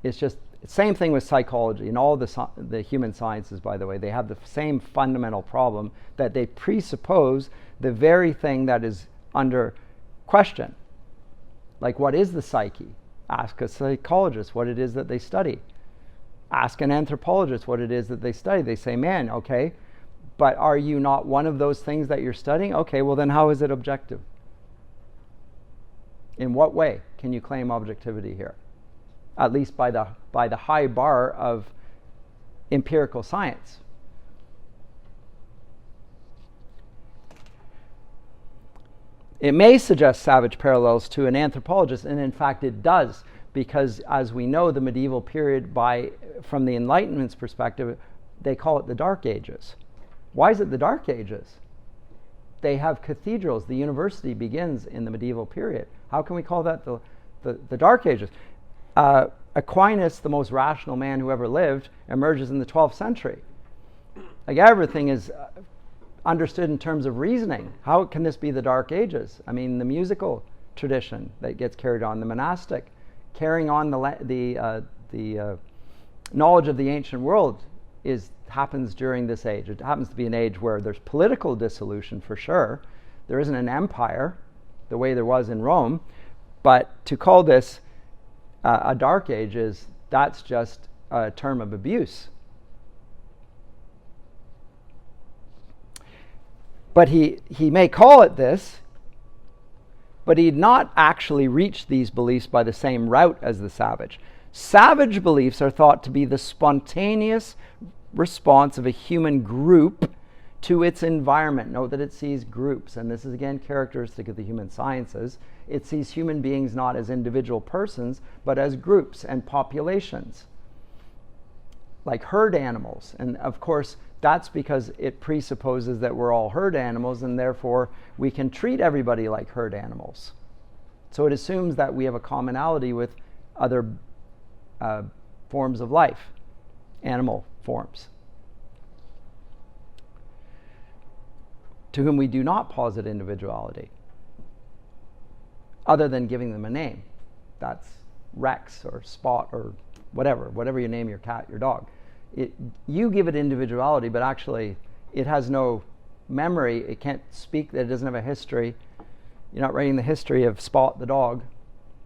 It's just same thing with psychology and all the human sciences, by the way. They have the same fundamental problem that they presuppose the very thing that is under question. Like, what is the psyche? Ask a psychologist what it is that they study. Ask an anthropologist what it is that they study. They say, man, okay, but are you not one of those things that you're studying? Okay, well then how is it objective? In what way can you claim objectivity here? At least by the high bar of empirical science. It may suggest savage parallels to an anthropologist, and in fact it does, because as we know, the medieval period, from the Enlightenment's perspective, they call it the Dark Ages. Why is it the Dark Ages? They have cathedrals. The university begins in the medieval period. How can we call that the Dark Ages? Aquinas, the most rational man who ever lived, emerges in the 12th century. Like, everything is understood in terms of reasoning. How can this be the Dark Ages? I mean, the musical tradition that gets carried on, the monastic, carrying on the knowledge of the ancient world happens during this age. It happens to be an age where there's political dissolution for sure. There isn't an empire the way there was in Rome, but to call this a Dark Age that's just a term of abuse. But he may call it this, but he'd not actually reached these beliefs by the same route as the savage. Savage beliefs are thought to be the spontaneous response of a human group to its environment. Note that it sees groups, and this is again characteristic of the human sciences. It sees human beings not as individual persons, but as groups and populations, like herd animals. And of course, that's because it presupposes that we're all herd animals, and therefore we can treat everybody like herd animals. So it assumes that we have a commonality with other forms of life, animal forms, to whom we do not posit individuality, other than giving them a name. That's Rex or Spot or whatever you name your cat, your dog. You give it individuality, but actually it has no memory. It can't speak, that it doesn't have a history. You're not writing the history of Spot the dog.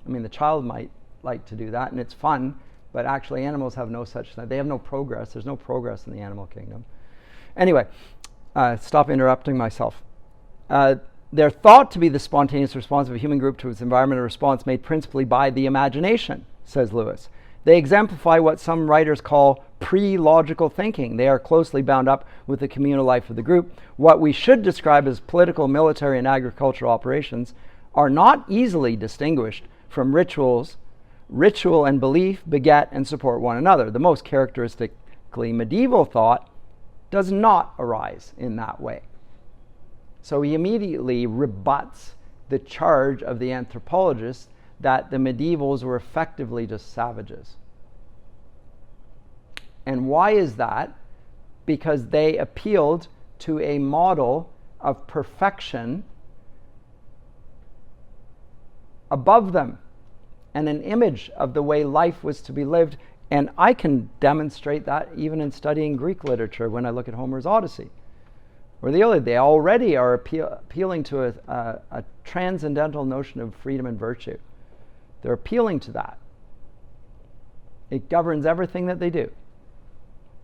I mean, the child might like to do that, and it's fun, but actually animals have no such thing. They have no progress. There's no progress in the animal kingdom. Anyway, stop interrupting myself. They're thought to be the spontaneous response of a human group to its environment, a response made principally by the imagination, says Lewis. They exemplify what some writers call pre-logical thinking. They are closely bound up with the communal life of the group. What we should describe as political, military, and agricultural operations are not easily distinguished from rituals. Ritual and belief beget and support one another. The most characteristically medieval thought does not arise in that way. So he immediately rebuts the charge of the anthropologists that the medievals were effectively just savages. And why is that? Because they appealed to a model of perfection above them and an image of the way life was to be lived. And I can demonstrate that even in studying Greek literature when I look at Homer's Odyssey, or the Iliad. They already are appealing to a transcendental notion of freedom and virtue. They're appealing to that. It governs everything that they do.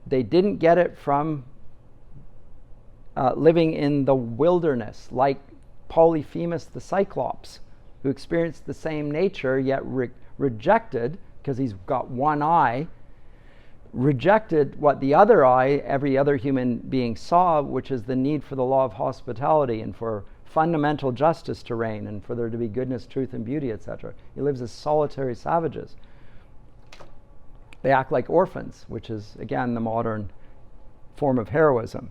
They didn't get it from living in the wilderness, like Polyphemus the Cyclops, who experienced the same nature, yet rejected, because he's got one eye, rejected what the other eye, every other human being saw, which is the need for the law of hospitality and for fundamental justice to reign and for there to be goodness, truth, and beauty, etc. He lives as solitary savages. They act like orphans, which is, again, the modern form of heroism.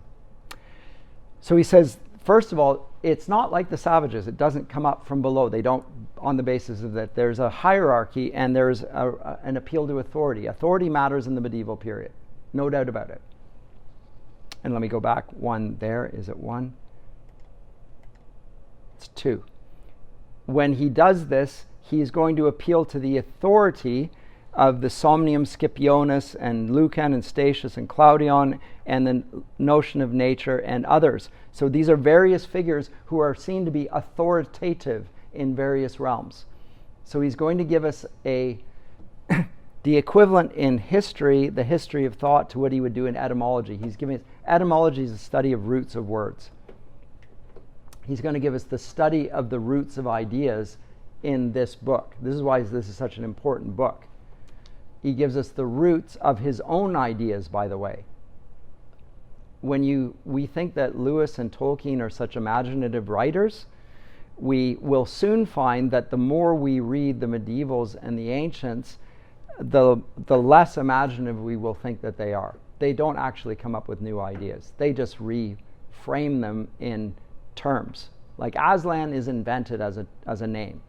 So he says, first of all, it's not like the savages. It doesn't come up from below. They don't, on the basis of that. There's a hierarchy and there's an appeal to authority. Authority matters in the medieval period. No doubt about it. And let me go back one there. Is it one? It's two. When he does this, he's going to appeal to the authority of the Somnium Scipionis and Lucan and Statius and Claudion and the notion of nature and others. So these are various figures who are seen to be authoritative in various realms. So he's going to give us the equivalent in history, the history of thought, to what he would do in etymology. He's giving us, etymology is a study of roots of words. He's going to give us the study of the roots of ideas in this book. This is why this is such an important book. He gives us the roots of his own ideas, by the way. When we think that Lewis and Tolkien are such imaginative writers, we will soon find that the more we read the medievals and the ancients, the less imaginative we will think that they are. They don't actually come up with new ideas. They just reframe them in terms. Like Aslan is invented as a name.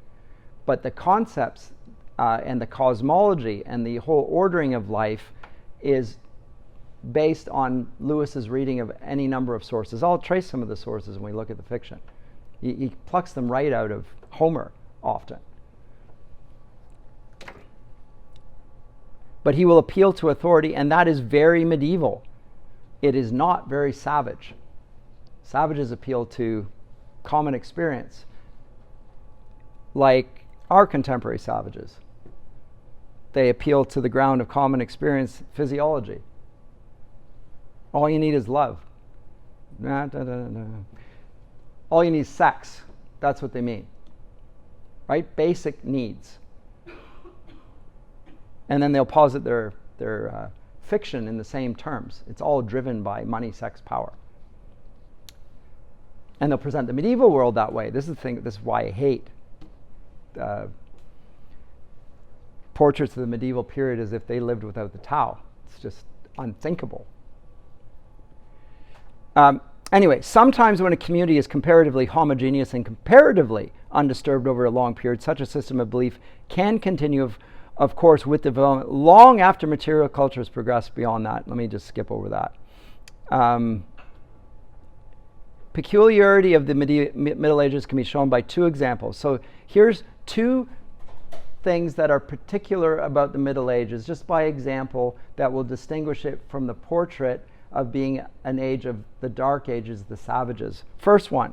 But the concepts and the cosmology and the whole ordering of life is based on Lewis's reading of any number of sources. I'll trace some of the sources when we look at the fiction. He plucks them right out of Homer often. But he will appeal to authority, and that is very medieval. It is not very savage. Savages appeal to common experience, like our contemporary savages. They appeal to the ground of common experience, physiology. All you need is love. All you need is sex. That's what they mean. Right? Basic needs. And then they'll posit their fiction in the same terms. It's all driven by money, sex, power. And they'll present the medieval world that way. This is the thing. This is why I hate portraits of the medieval period as if they lived without the Tao. It's just unthinkable. Anyway, sometimes when a community is comparatively homogeneous and comparatively undisturbed over a long period, such a system of belief can continue, of course, with development long after material culture has progressed beyond that. Let me just skip over that. Peculiarity of the Middle Ages can be shown by two examples. So here's two things that are particular about the Middle Ages, just by example, that will distinguish it from the portrait of being an age of the Dark Ages, the savages. First one,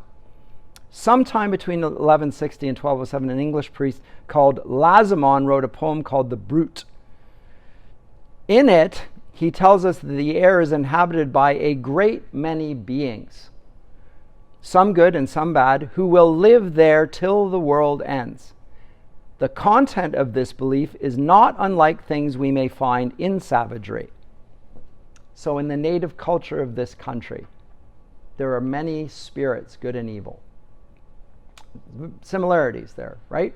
sometime between 1160 and 1207, an English priest called Lazimon wrote a poem called The Brute. In it, he tells us that the air is inhabited by a great many beings, some good and some bad, who will live there till the world ends. The content of this belief is not unlike things we may find in savagery. So in the native culture of this country, there are many spirits, good and evil. Similarities there, right?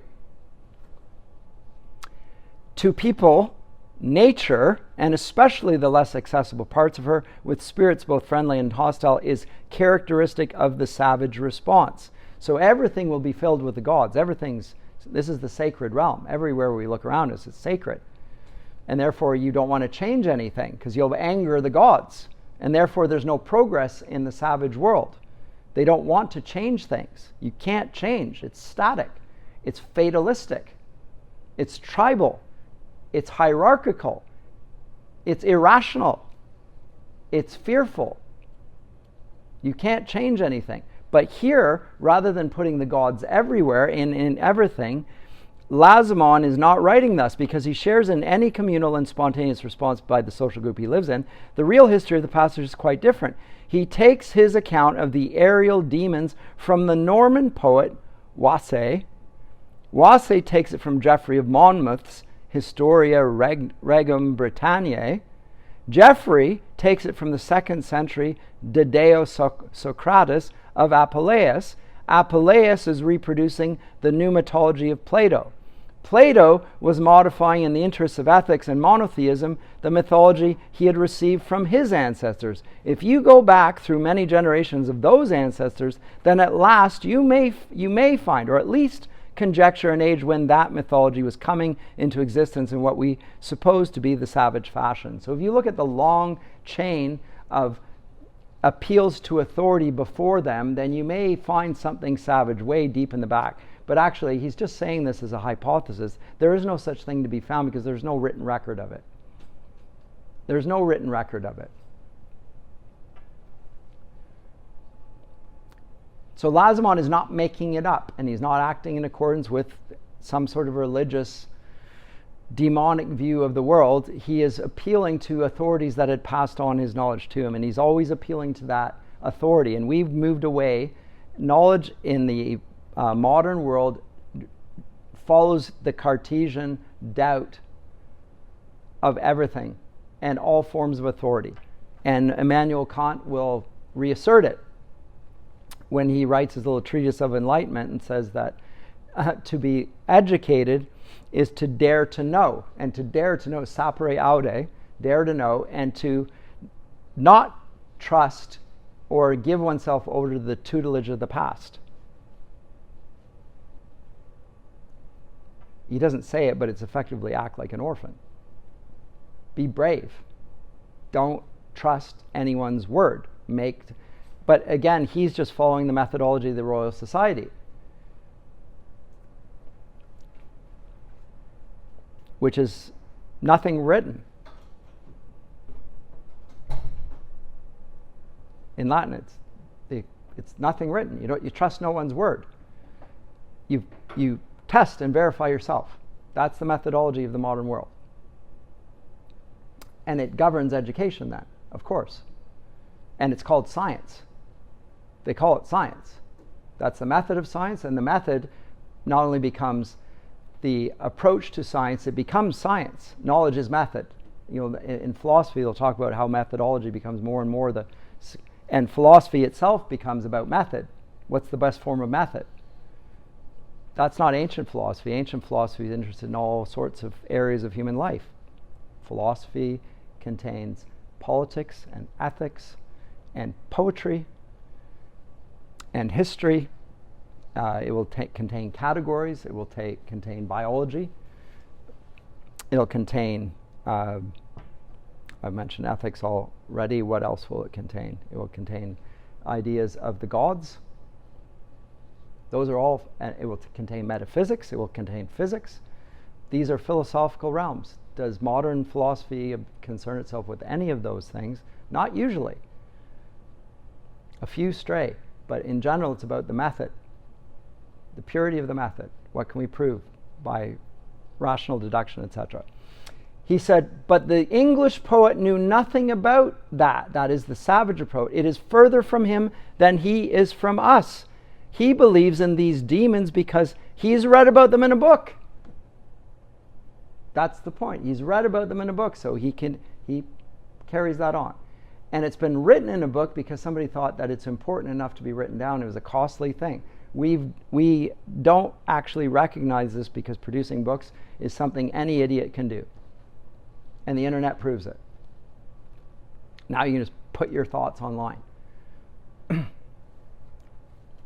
To people, nature, and especially the less accessible parts of her, with spirits both friendly and hostile, is characteristic of the savage response. So everything will be filled with the gods. This is the sacred realm. Everywhere we look around us, it's sacred. And therefore you don't want to change anything because you'll anger the gods. And therefore there's no progress in the savage world. They don't want to change things. You can't change. It's static. It's fatalistic. It's tribal. It's hierarchical. It's irrational. It's fearful. You can't change anything. But here, rather than putting the gods everywhere, in everything, Lazimon is not writing thus because he shares in any communal and spontaneous response by the social group he lives in. The real history of the passage is quite different. He takes his account of the aerial demons from the Norman poet Wasse. Wasse takes it from Geoffrey of Monmouth's Historia Regum Britanniae. Geoffrey takes it from the 2nd century Dedeo Socrates of Apuleius. Apuleius is reproducing the pneumatology of Plato. Plato was modifying, in the interests of ethics and monotheism, the mythology he had received from his ancestors. If you go back through many generations of those ancestors, then at last you may find, or at least conjecture, an age when that mythology was coming into existence in what we suppose to be the savage fashion. So if you look at the long chain of appeals to authority before them, then you may find something savage way deep in the back. But actually, he's just saying this as a hypothesis. There is no such thing to be found because there's no written record of it. There's no written record of it. So Lazimon is not making it up, and he's not acting in accordance with some sort of religious demonic view of the world. He is appealing to authorities that had passed on his knowledge to him, and he's always appealing to that authority. And we've moved away. Knowledge in the modern world follows the Cartesian doubt of everything and all forms of authority. And Immanuel Kant will reassert it when he writes his little treatise of enlightenment and says that to be educated is to dare to know. And to dare to know, sapere aude, dare to know, and to not trust or give oneself over to the tutelage of the past. He doesn't say it, but it's effectively act like an orphan. Be brave. Don't trust anyone's word. But again, he's just following the methodology of the Royal Society, which is nothing written. In Latin, it's nothing written. You trust no one's word. You test and verify yourself. That's the methodology of the modern world. And it governs education then, of course. And it's called science. They call it science. That's the method of science, and the method not only becomes the approach to science, it becomes science. Knowledge is method. In philosophy, they'll talk about how methodology becomes more and more and philosophy itself becomes about method. What's the best form of method? That's not ancient philosophy. Ancient philosophy is interested in all sorts of areas of human life. Philosophy contains politics and ethics and poetry and history. It will contain categories. It will contain biology. It'll contain, I've mentioned ethics already. What else will it contain? It will contain ideas of the gods. Those are all, it will contain metaphysics. It will contain physics. These are philosophical realms. Does modern philosophy concern itself with any of those things? Not usually. A few stray, but in general it's about the method, the purity of the method. What can we prove by rational deduction, etc.? He said, but the English poet knew nothing about that. That is the Savager poet. It is further from him than he is from us. He believes in these demons because he's read about them in a book. That's the point. He's read about them in a book, so he carries that on. And it's been written in a book because somebody thought that it's important enough to be written down. It was a costly thing. We don't actually recognize this because producing books is something any idiot can do. And the internet proves it. Now you can just put your thoughts online.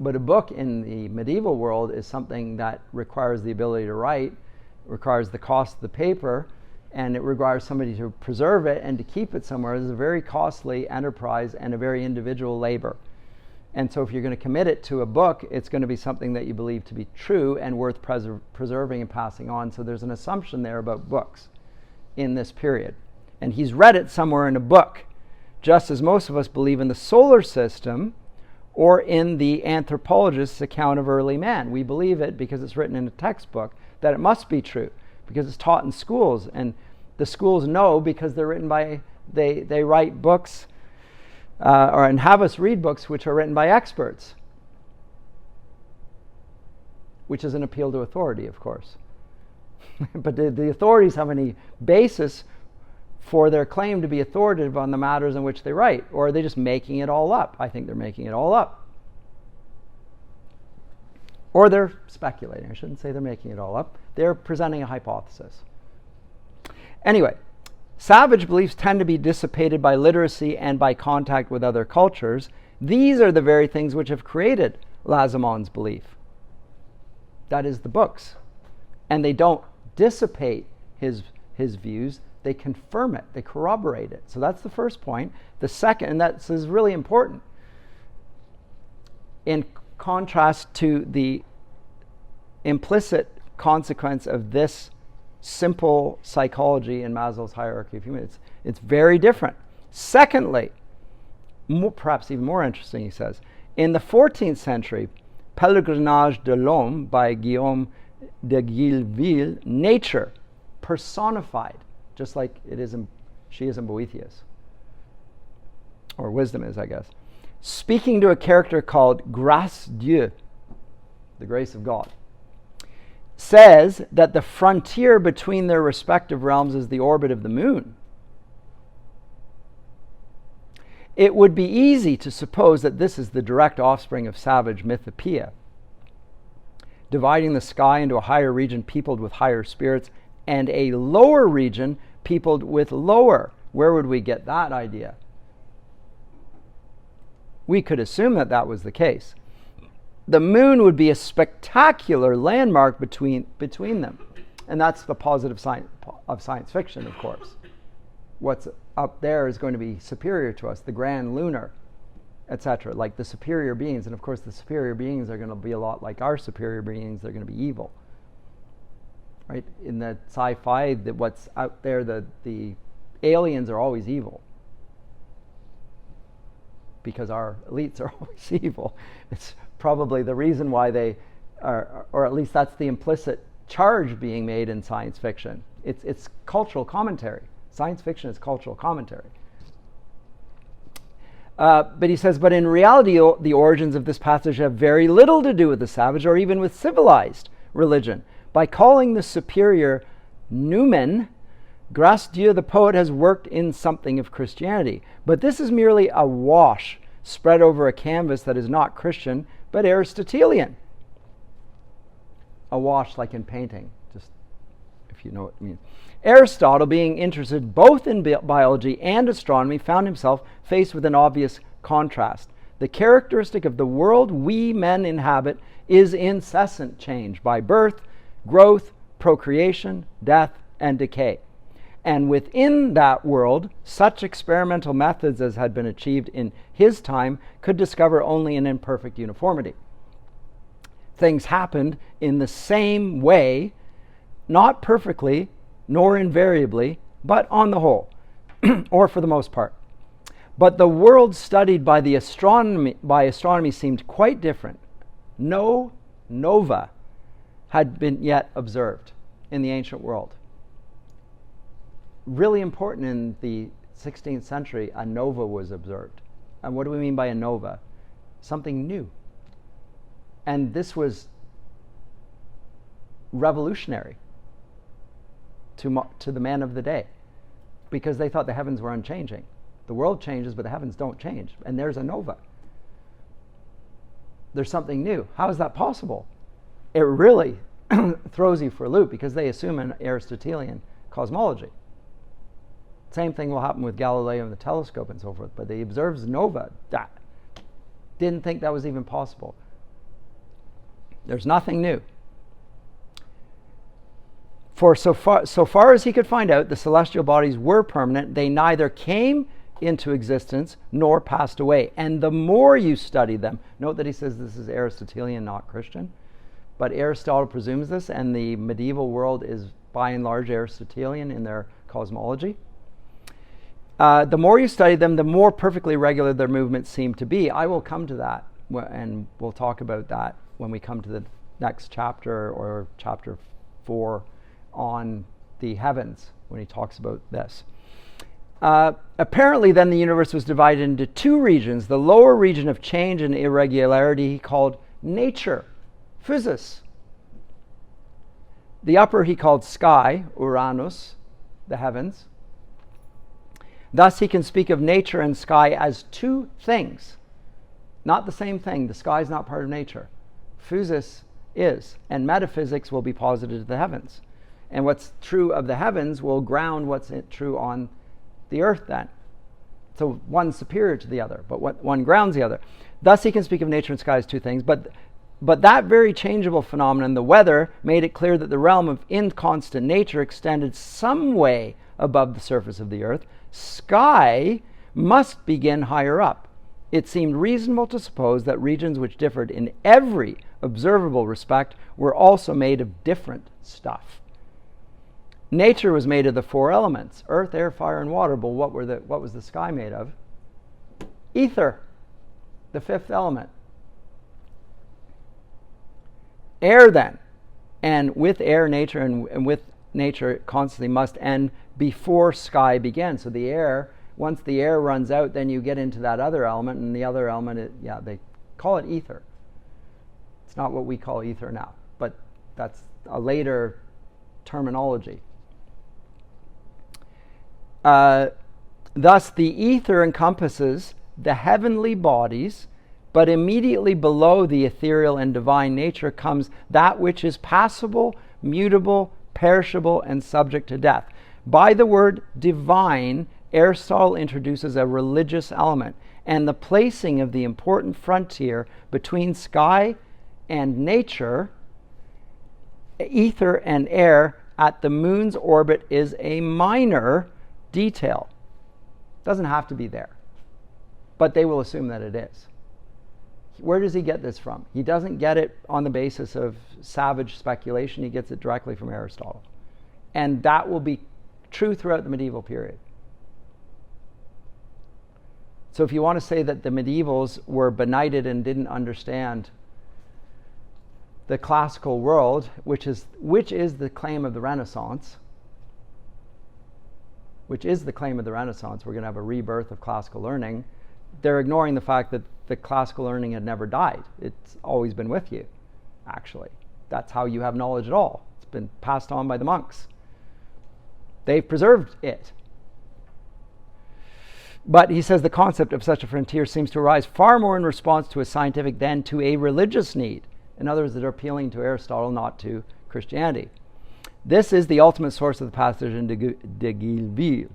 But a book in the medieval world is something that requires the ability to write, requires the cost of the paper, and it requires somebody to preserve it and to keep it somewhere. It's a very costly enterprise and a very individual labor. And so if you're going to commit it to a book, it's going to be something that you believe to be true and worth preserving and passing on. So there's an assumption there about books in this period. And he's read it somewhere in a book, just as most of us believe in the solar system or in the anthropologist's account of early man. We believe it because it's written in a textbook that it must be true, because it's taught in schools, and the schools know because they're written by, they write books and have us read books which are written by experts, which is an appeal to authority, of course. But the authorities have any basis for their claim to be authoritative on the matters in which they write, or are they just making it all up? I think they're making it all up. Or they're speculating. I shouldn't say they're making it all up. They're presenting a hypothesis. Anyway, savage beliefs tend to be dissipated by literacy and by contact with other cultures. These are the very things which have created Lazemon's belief. That is the books. And they don't dissipate his views. They confirm it. They corroborate it. So that's the first point. The second, and that is really important, in contrast to the implicit consequence of this simple psychology in Maslow's hierarchy of humans. It's very different. Secondly, perhaps even more interesting, he says, in the 14th century, Pèlerinage de l'Homme by Guillaume de Guilville, nature personified, just like she is in Boethius, or wisdom is, I guess, speaking to a character called Grâce Dieu, the grace of God, says that the frontier between their respective realms is the orbit of the moon. It would be easy to suppose that this is the direct offspring of savage mythopoeia, dividing the sky into a higher region peopled with higher spirits and a lower region peopled with lower. Where would we get that idea? We could assume that that was the case. The moon would be a spectacular landmark between them. And that's the positive side of science fiction, of course. What's up there is going to be superior to us, the grand lunar, etc., like the superior beings. And of course, the superior beings are going to be a lot like our superior beings. They're going to be evil. Right? In the sci-fi, what's out there, the aliens are always evil. Because our elites are always evil. It's probably the reason why they are, or at least that's the implicit charge being made in science fiction. It's cultural commentary. Science fiction is cultural commentary. But he says, but in reality, the origins of this passage have very little to do with the savage or even with civilized religion. By calling the superior noumen, Gracedieu the poet has worked in something of Christianity. But this is merely a wash spread over a canvas that is not Christian, but Aristotelian. A wash like in painting, just if you know what I mean. Aristotle, being interested both in biology and astronomy, found himself faced with an obvious contrast. The characteristic of the world we men inhabit is incessant change by birth, growth, procreation, death, and decay. And within that world, such experimental methods as had been achieved in his time could discover only an imperfect uniformity. Things happened in the same way, not perfectly, nor invariably, but on the whole, or for the most part. But the world studied by astronomy seemed quite different. No nova had been yet observed in the ancient world. Really important in the 16th century, a nova was observed. And what do we mean by a nova? Something new. And this was revolutionary to the man of the day, because they thought the heavens were unchanging. The world changes, but the heavens don't change. And there's a nova. There's something new. How is that possible? It really throws you for a loop, because they assume an Aristotelian cosmology. Same thing will happen with Galileo and the telescope and so forth, but they observed nova. Didn't think that was even possible. There's nothing new. For so far as he could find out, the celestial bodies were permanent. They neither came into existence nor passed away. And the more you study them, note that he says this is Aristotelian, not Christian, but Aristotle presumes this, and the medieval world is by and large Aristotelian in their cosmology. The more you study them, the more perfectly regular their movements seem to be. I will come to that, and we'll talk about that when we come to the next chapter, or chapter 4 on the heavens, when he talks about this. Apparently then the universe was divided into two regions. The lower region of change and irregularity he called nature, physis. The upper he called sky, Uranus, the heavens. Thus he can speak of nature and sky as two things, not the same thing. The sky is not part of nature. Physis is, and metaphysics will be posited to the heavens. And what's true of the heavens will ground what's true on the earth then. So one's superior to the other, but one grounds the other. Thus he can speak of nature and sky as two things, but that very changeable phenomenon, the weather, made it clear that the realm of inconstant nature extended some way above the surface of the earth. Sky must begin higher up. It seemed reasonable to suppose that regions which differed in every observable respect were also made of different stuff. Nature was made of the four elements: earth, air, fire, and water. But what was the sky made of? Ether, the fifth element. Air then, and with air, nature, and with nature, it constantly must end before sky began. So the air, once the air runs out, then you get into that other element, and the other element, they call it ether. It's not what we call ether now, but that's a later terminology. Thus, the ether encompasses the heavenly bodies, but immediately below the ethereal and divine nature comes that which is passable, mutable, perishable, and subject to death. By the word divine, Aristotle introduces a religious element and the placing of the important frontier between sky and nature, ether and air, at the moon's orbit is a minor detail. Doesn't have to be there, but they will assume that it is. Where does he get this from? He doesn't get it on the basis of savage speculation. He gets it directly from Aristotle. And that will be true throughout the medieval period. So if you want to say that the medievals were benighted and didn't understand the classical world, which is the claim of the Renaissance, we're going to have a rebirth of classical learning, they're ignoring the fact that the classical learning had never died. It's always been with you, actually. That's how you have knowledge at all. It's been passed on by the monks. They've preserved it. But he says the concept of such a frontier seems to arise far more in response to a scientific than to a religious need. In other words, they're appealing to Aristotle, not to Christianity. This is the ultimate source of the passage in de Guilville.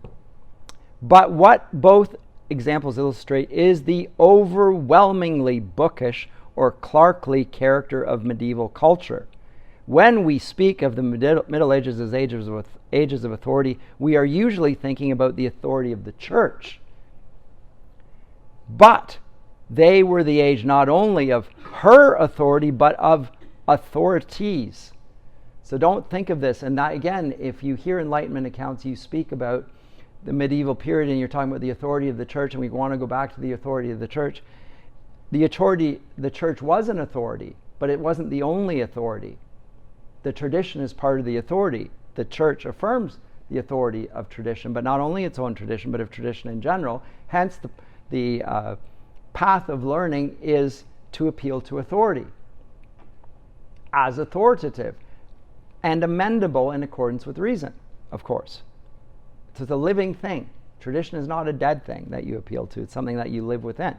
But what both examples illustrate is the overwhelmingly bookish or clerkly character of medieval culture. When we speak of the Middle Ages as ages of authority, we are usually thinking about the authority of the church. But they were the age not only of her authority, but of authorities. So don't think of this. And that, again, if you hear Enlightenment accounts, you speak about the medieval period and you're talking about the authority of the church, and we want to go back to the authority of the church. The church was an authority, but it wasn't the only authority. The tradition is part of the authority. The church affirms the authority of tradition, but not only its own tradition, but of tradition in general. Hence, the path of learning is to appeal to authority as authoritative and amendable in accordance with reason, of course. It's a living thing. Tradition is not a dead thing that you appeal to. It's something that you live within.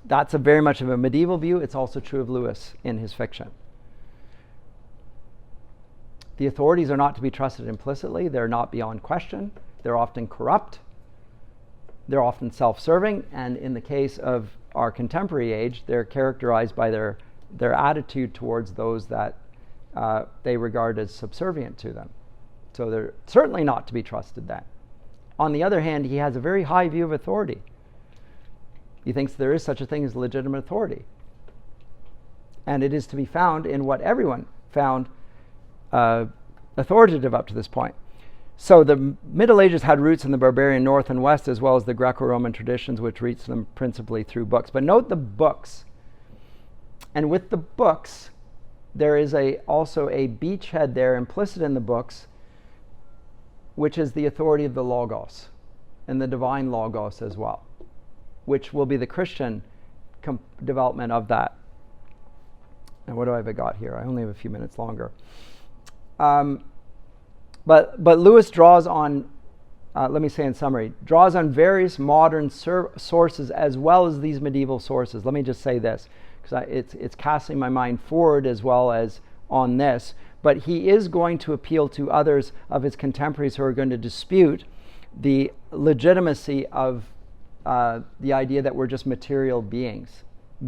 That's very much of a medieval view. It's also true of Lewis in his fiction. The authorities are not to be trusted implicitly. They're not beyond question. They're often corrupt. They're often self-serving. And in the case of our contemporary age, they're characterized by their attitude towards those that they regard as subservient to them. So they're certainly not to be trusted then. On the other hand, he has a very high view of authority. He thinks there is such a thing as legitimate authority. And it is to be found in what everyone found authoritative up to this point. So the Middle Ages had roots in the barbarian North and West, as well as the Greco-Roman traditions, which reached them principally through books. But note the books. And with the books, there is also a beachhead there implicit in the books, which is the authority of the Logos, and the divine Logos as well, which will be the Christian development of that. And what do I have got here? I only have a few minutes longer. But Lewis draws on, let me say in summary, draws on various modern sources as well as these medieval sources. Let me just say this, because it's casting my mind forward as well as on this. But he is going to appeal to others of his contemporaries who are going to dispute the legitimacy of the idea that we're just material beings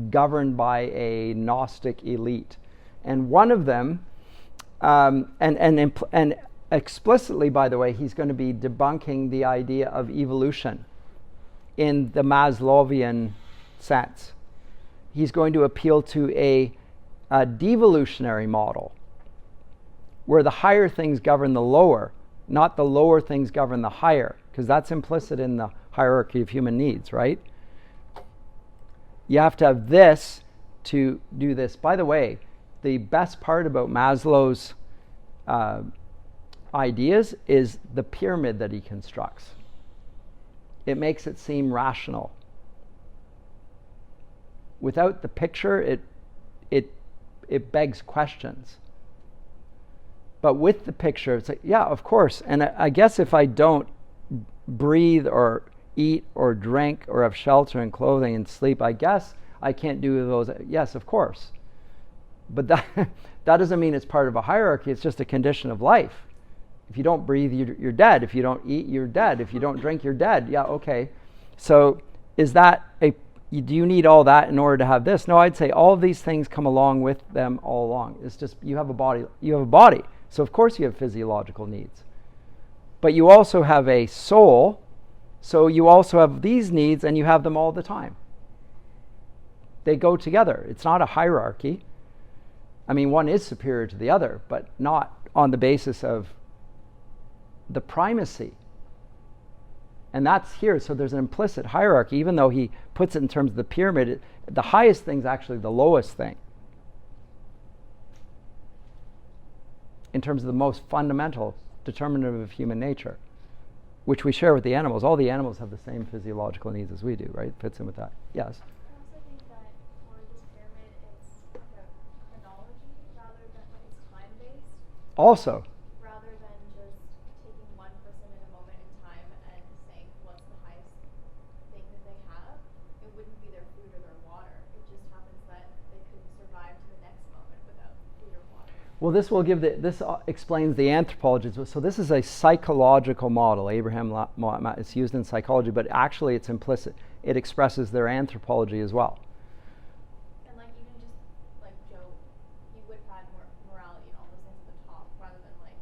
governed by a Gnostic elite. And one of them, and explicitly, by the way, he's going to be debunking the idea of evolution in the Maslowian sense. He's going to appeal to a devolutionary model, where the higher things govern the lower, not the lower things govern the higher, because that's implicit in the hierarchy of human needs, right? You have to have this to do this. By the way, the best part about Maslow's ideas is the pyramid that he constructs. It makes it seem rational. Without the picture, it begs questions. But with the picture, it's like, yeah, of course. And I guess if I don't breathe or eat or drink or have shelter and clothing and sleep, I guess I can't do those. Yes, of course. But that doesn't mean it's part of a hierarchy. It's just a condition of life. If you don't breathe, you're dead. If you don't eat, you're dead. If you don't drink, you're dead. Yeah, okay. So is that do you need all that in order to have this? No, I'd say all of these things come along with them all along. It's just you have a body. So of course you have physiological needs. But you also have a soul. So you also have these needs, and you have them all the time. They go together. It's not a hierarchy. I mean, one is superior to the other, but not on the basis of the primacy. And that's here. So there's an implicit hierarchy, even though he puts it in terms of the pyramid. The highest thing is actually the lowest thing, in terms of the most fundamental determinative of human nature, which we share with the animals. All the animals have the same physiological needs as we do, right? Fits in with that. Yes? I also think that for this pyramid, it's like a chronology rather than it's time-based. Also. Rather than just taking one person in a moment in time and saying what's the highest thing that they have, it wouldn't be their food or their water. It just happens that they couldn't survive to the next moment without food or water. Well, this will give this explains the anthropology. So this is a psychological model. It's used in psychology, but actually it's implicit. It expresses their anthropology as well. And like even just like Joe, he would have had more morality and all those things at the top rather than like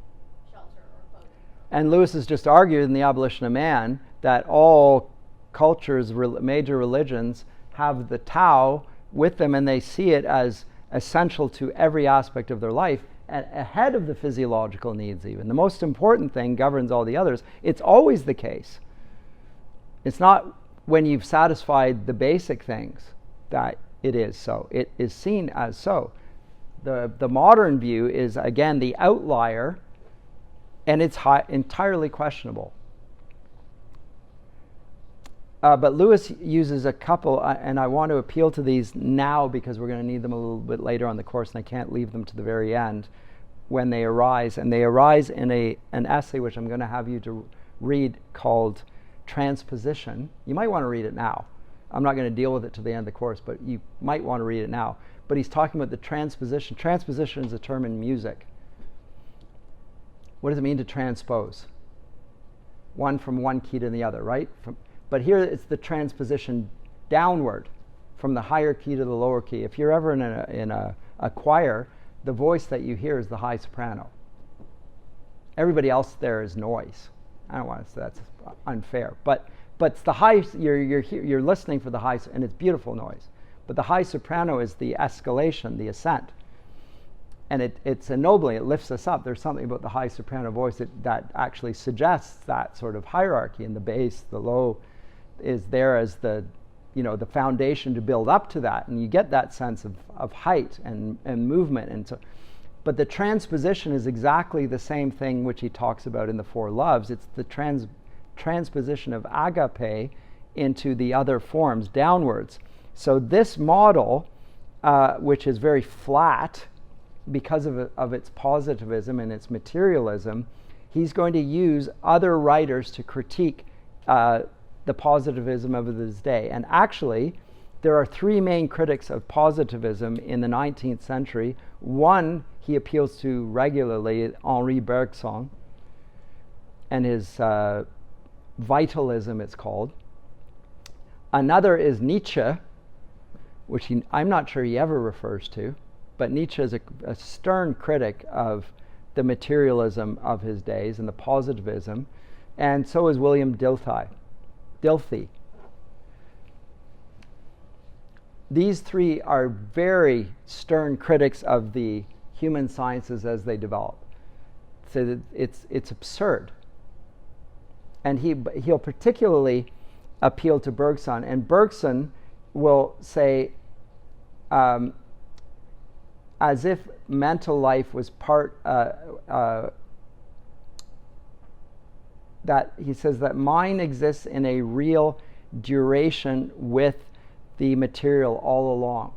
shelter or clothing. And Lewis has just argued in The Abolition of Man that all cultures, major religions, have the Tao with them, and they see it as essential to every aspect of their life, and ahead of the physiological needs even. The most important thing governs all the others. It's always the case. It's not when you've satisfied the basic things that it is so. It is seen as so. The modern view is, again, the outlier, and it's entirely questionable. But Lewis uses a couple, and I want to appeal to these now because we're going to need them a little bit later on the course, and I can't leave them to the very end when they arise. And they arise in an essay which I'm going to have you to read called Transposition. You might want to read it now. I'm not going to deal with it to the end of the course, but you might want to read it now. But he's talking about the transposition. Transposition is a term in music. What does it mean to transpose? One from one key to the other, right? But here it's the transposition downward from the higher key to the lower key. If you're ever in a choir, the voice that you hear is the high soprano. Everybody else there is noise. I don't want to say that's unfair, but it's the high. You're listening for the high, and it's beautiful noise. But the high soprano is the escalation, the ascent, and it's ennobling. It lifts us up. There's something about the high soprano voice that actually suggests that sort of hierarchy. And the bass, the low, is there as the foundation to build up to that, and you get that sense of height and movement. And so, but the transposition is exactly the same thing which he talks about in the Four Loves. It's the transposition of agape into the other forms downwards. So this model, which is very flat because of its positivism and its materialism, he's going to use other writers to critique the positivism of his day. And actually, there are three main critics of positivism in the 19th century. One he appeals to regularly, Henri Bergson, and his vitalism, it's called. Another is Nietzsche, which I'm not sure he ever refers to, but Nietzsche is a stern critic of the materialism of his days and the positivism, and so is William Dilthey. These three are very stern critics of the human sciences as they develop. So that it's absurd. And he'll particularly appeal to Bergson, and Bergson will say, as if mental life was part, that he says that mind exists in a real duration with the material all along.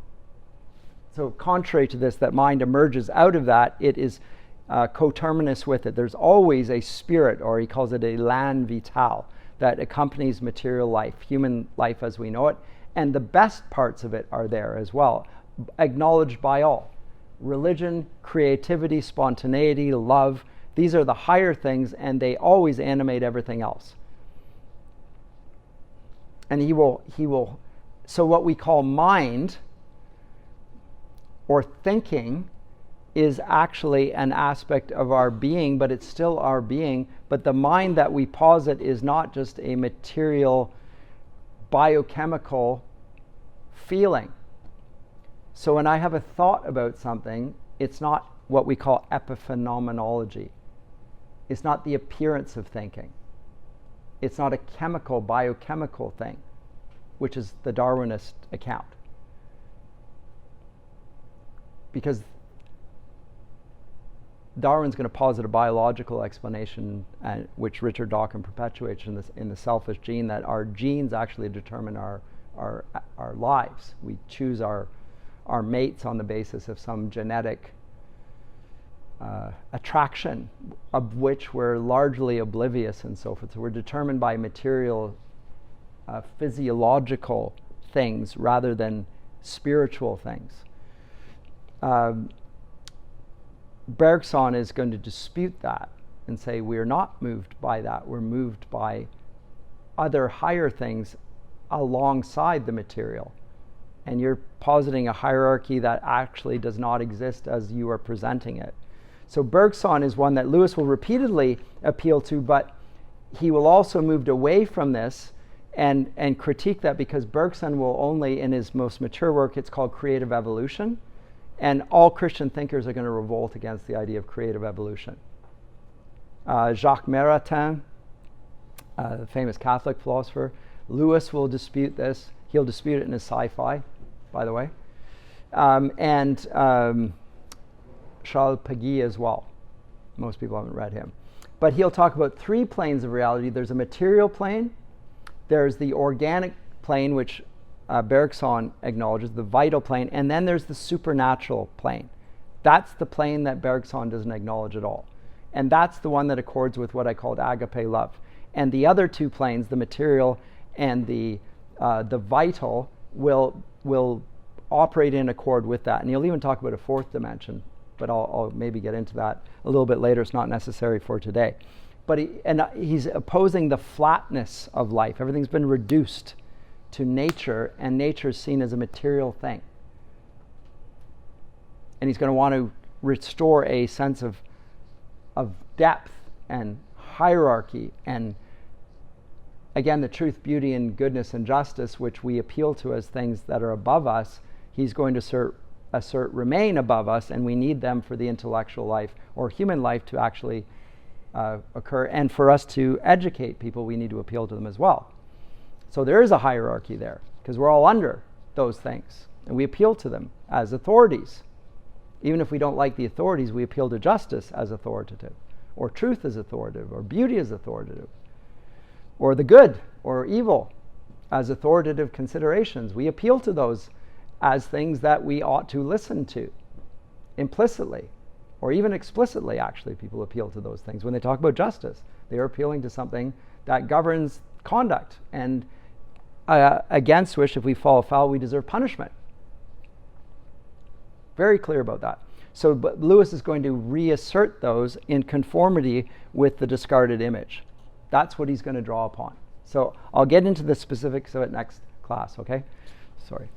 So contrary to this, that mind emerges out of that, it is coterminous with it. There's always a spirit, or he calls it a lan vital, that accompanies material life, human life as we know it, and the best parts of it are there as well, acknowledged by all. Religion, creativity, spontaneity, love, these are the higher things, and they always animate everything else. And he will, so what we call mind or thinking is actually an aspect of our being, but it's still our being. But the mind that we posit is not just a material, biochemical feeling. So when I have a thought about something, it's not what we call epiphenomenology. It's not the appearance of thinking. It's not a chemical, biochemical thing, which is the Darwinist account. Because Darwin's going to posit a biological explanation, which Richard Dawkins perpetuates in the selfish gene, that our genes actually determine our lives. We choose our mates on the basis of some genetic attraction, of which we're largely oblivious and so forth. So we're determined by material, physiological things rather than spiritual things. Bergson is going to dispute that and say we're not moved by that. We're moved by other higher things alongside the material. And you're positing a hierarchy that actually does not exist as you are presenting it. So Bergson is one that Lewis will repeatedly appeal to, but he will also move away from this and critique that, because Bergson will only, in his most mature work, it's called Creative Evolution, and all Christian thinkers are going to revolt against the idea of creative evolution. Jacques Maritain, the famous Catholic philosopher, Lewis will dispute this. He'll dispute it in his sci-fi, by the way. And Charles Péguy as well. Most people haven't read him. But he'll talk about three planes of reality. There's a material plane, there's the organic plane, which Bergson acknowledges, the vital plane, and then there's the supernatural plane. That's the plane that Bergson doesn't acknowledge at all. And that's the one that accords with what I called agape love. And the other two planes, the material and the vital, will operate in accord with that. And he'll even talk about a fourth dimension, but I'll maybe get into that a little bit later. It's not necessary for today. But he's opposing the flatness of life. Everything's been reduced to nature, and nature is seen as a material thing. And he's going to want to restore a sense of depth and hierarchy, and again, the truth, beauty, and goodness and justice, which we appeal to as things that are above us. He's going to assert remain above us, and we need them for the intellectual life or human life to actually occur. And for us to educate people, we need to appeal to them as well. So there is a hierarchy there, because we're all under those things, and we appeal to them as authorities. Even if we don't like the authorities, we appeal to justice as authoritative, or truth as authoritative, or beauty as authoritative, or the good or evil as authoritative considerations. We appeal to those as things that we ought to listen to implicitly, or even explicitly. Actually, people appeal to those things when they talk about justice. They are appealing to something that governs conduct, and against which, if we fall foul, we deserve punishment. Very clear about that. So but Lewis is going to reassert those in conformity with the discarded image. That's what he's going to draw upon. So I'll get into the specifics of it next class, okay? Sorry.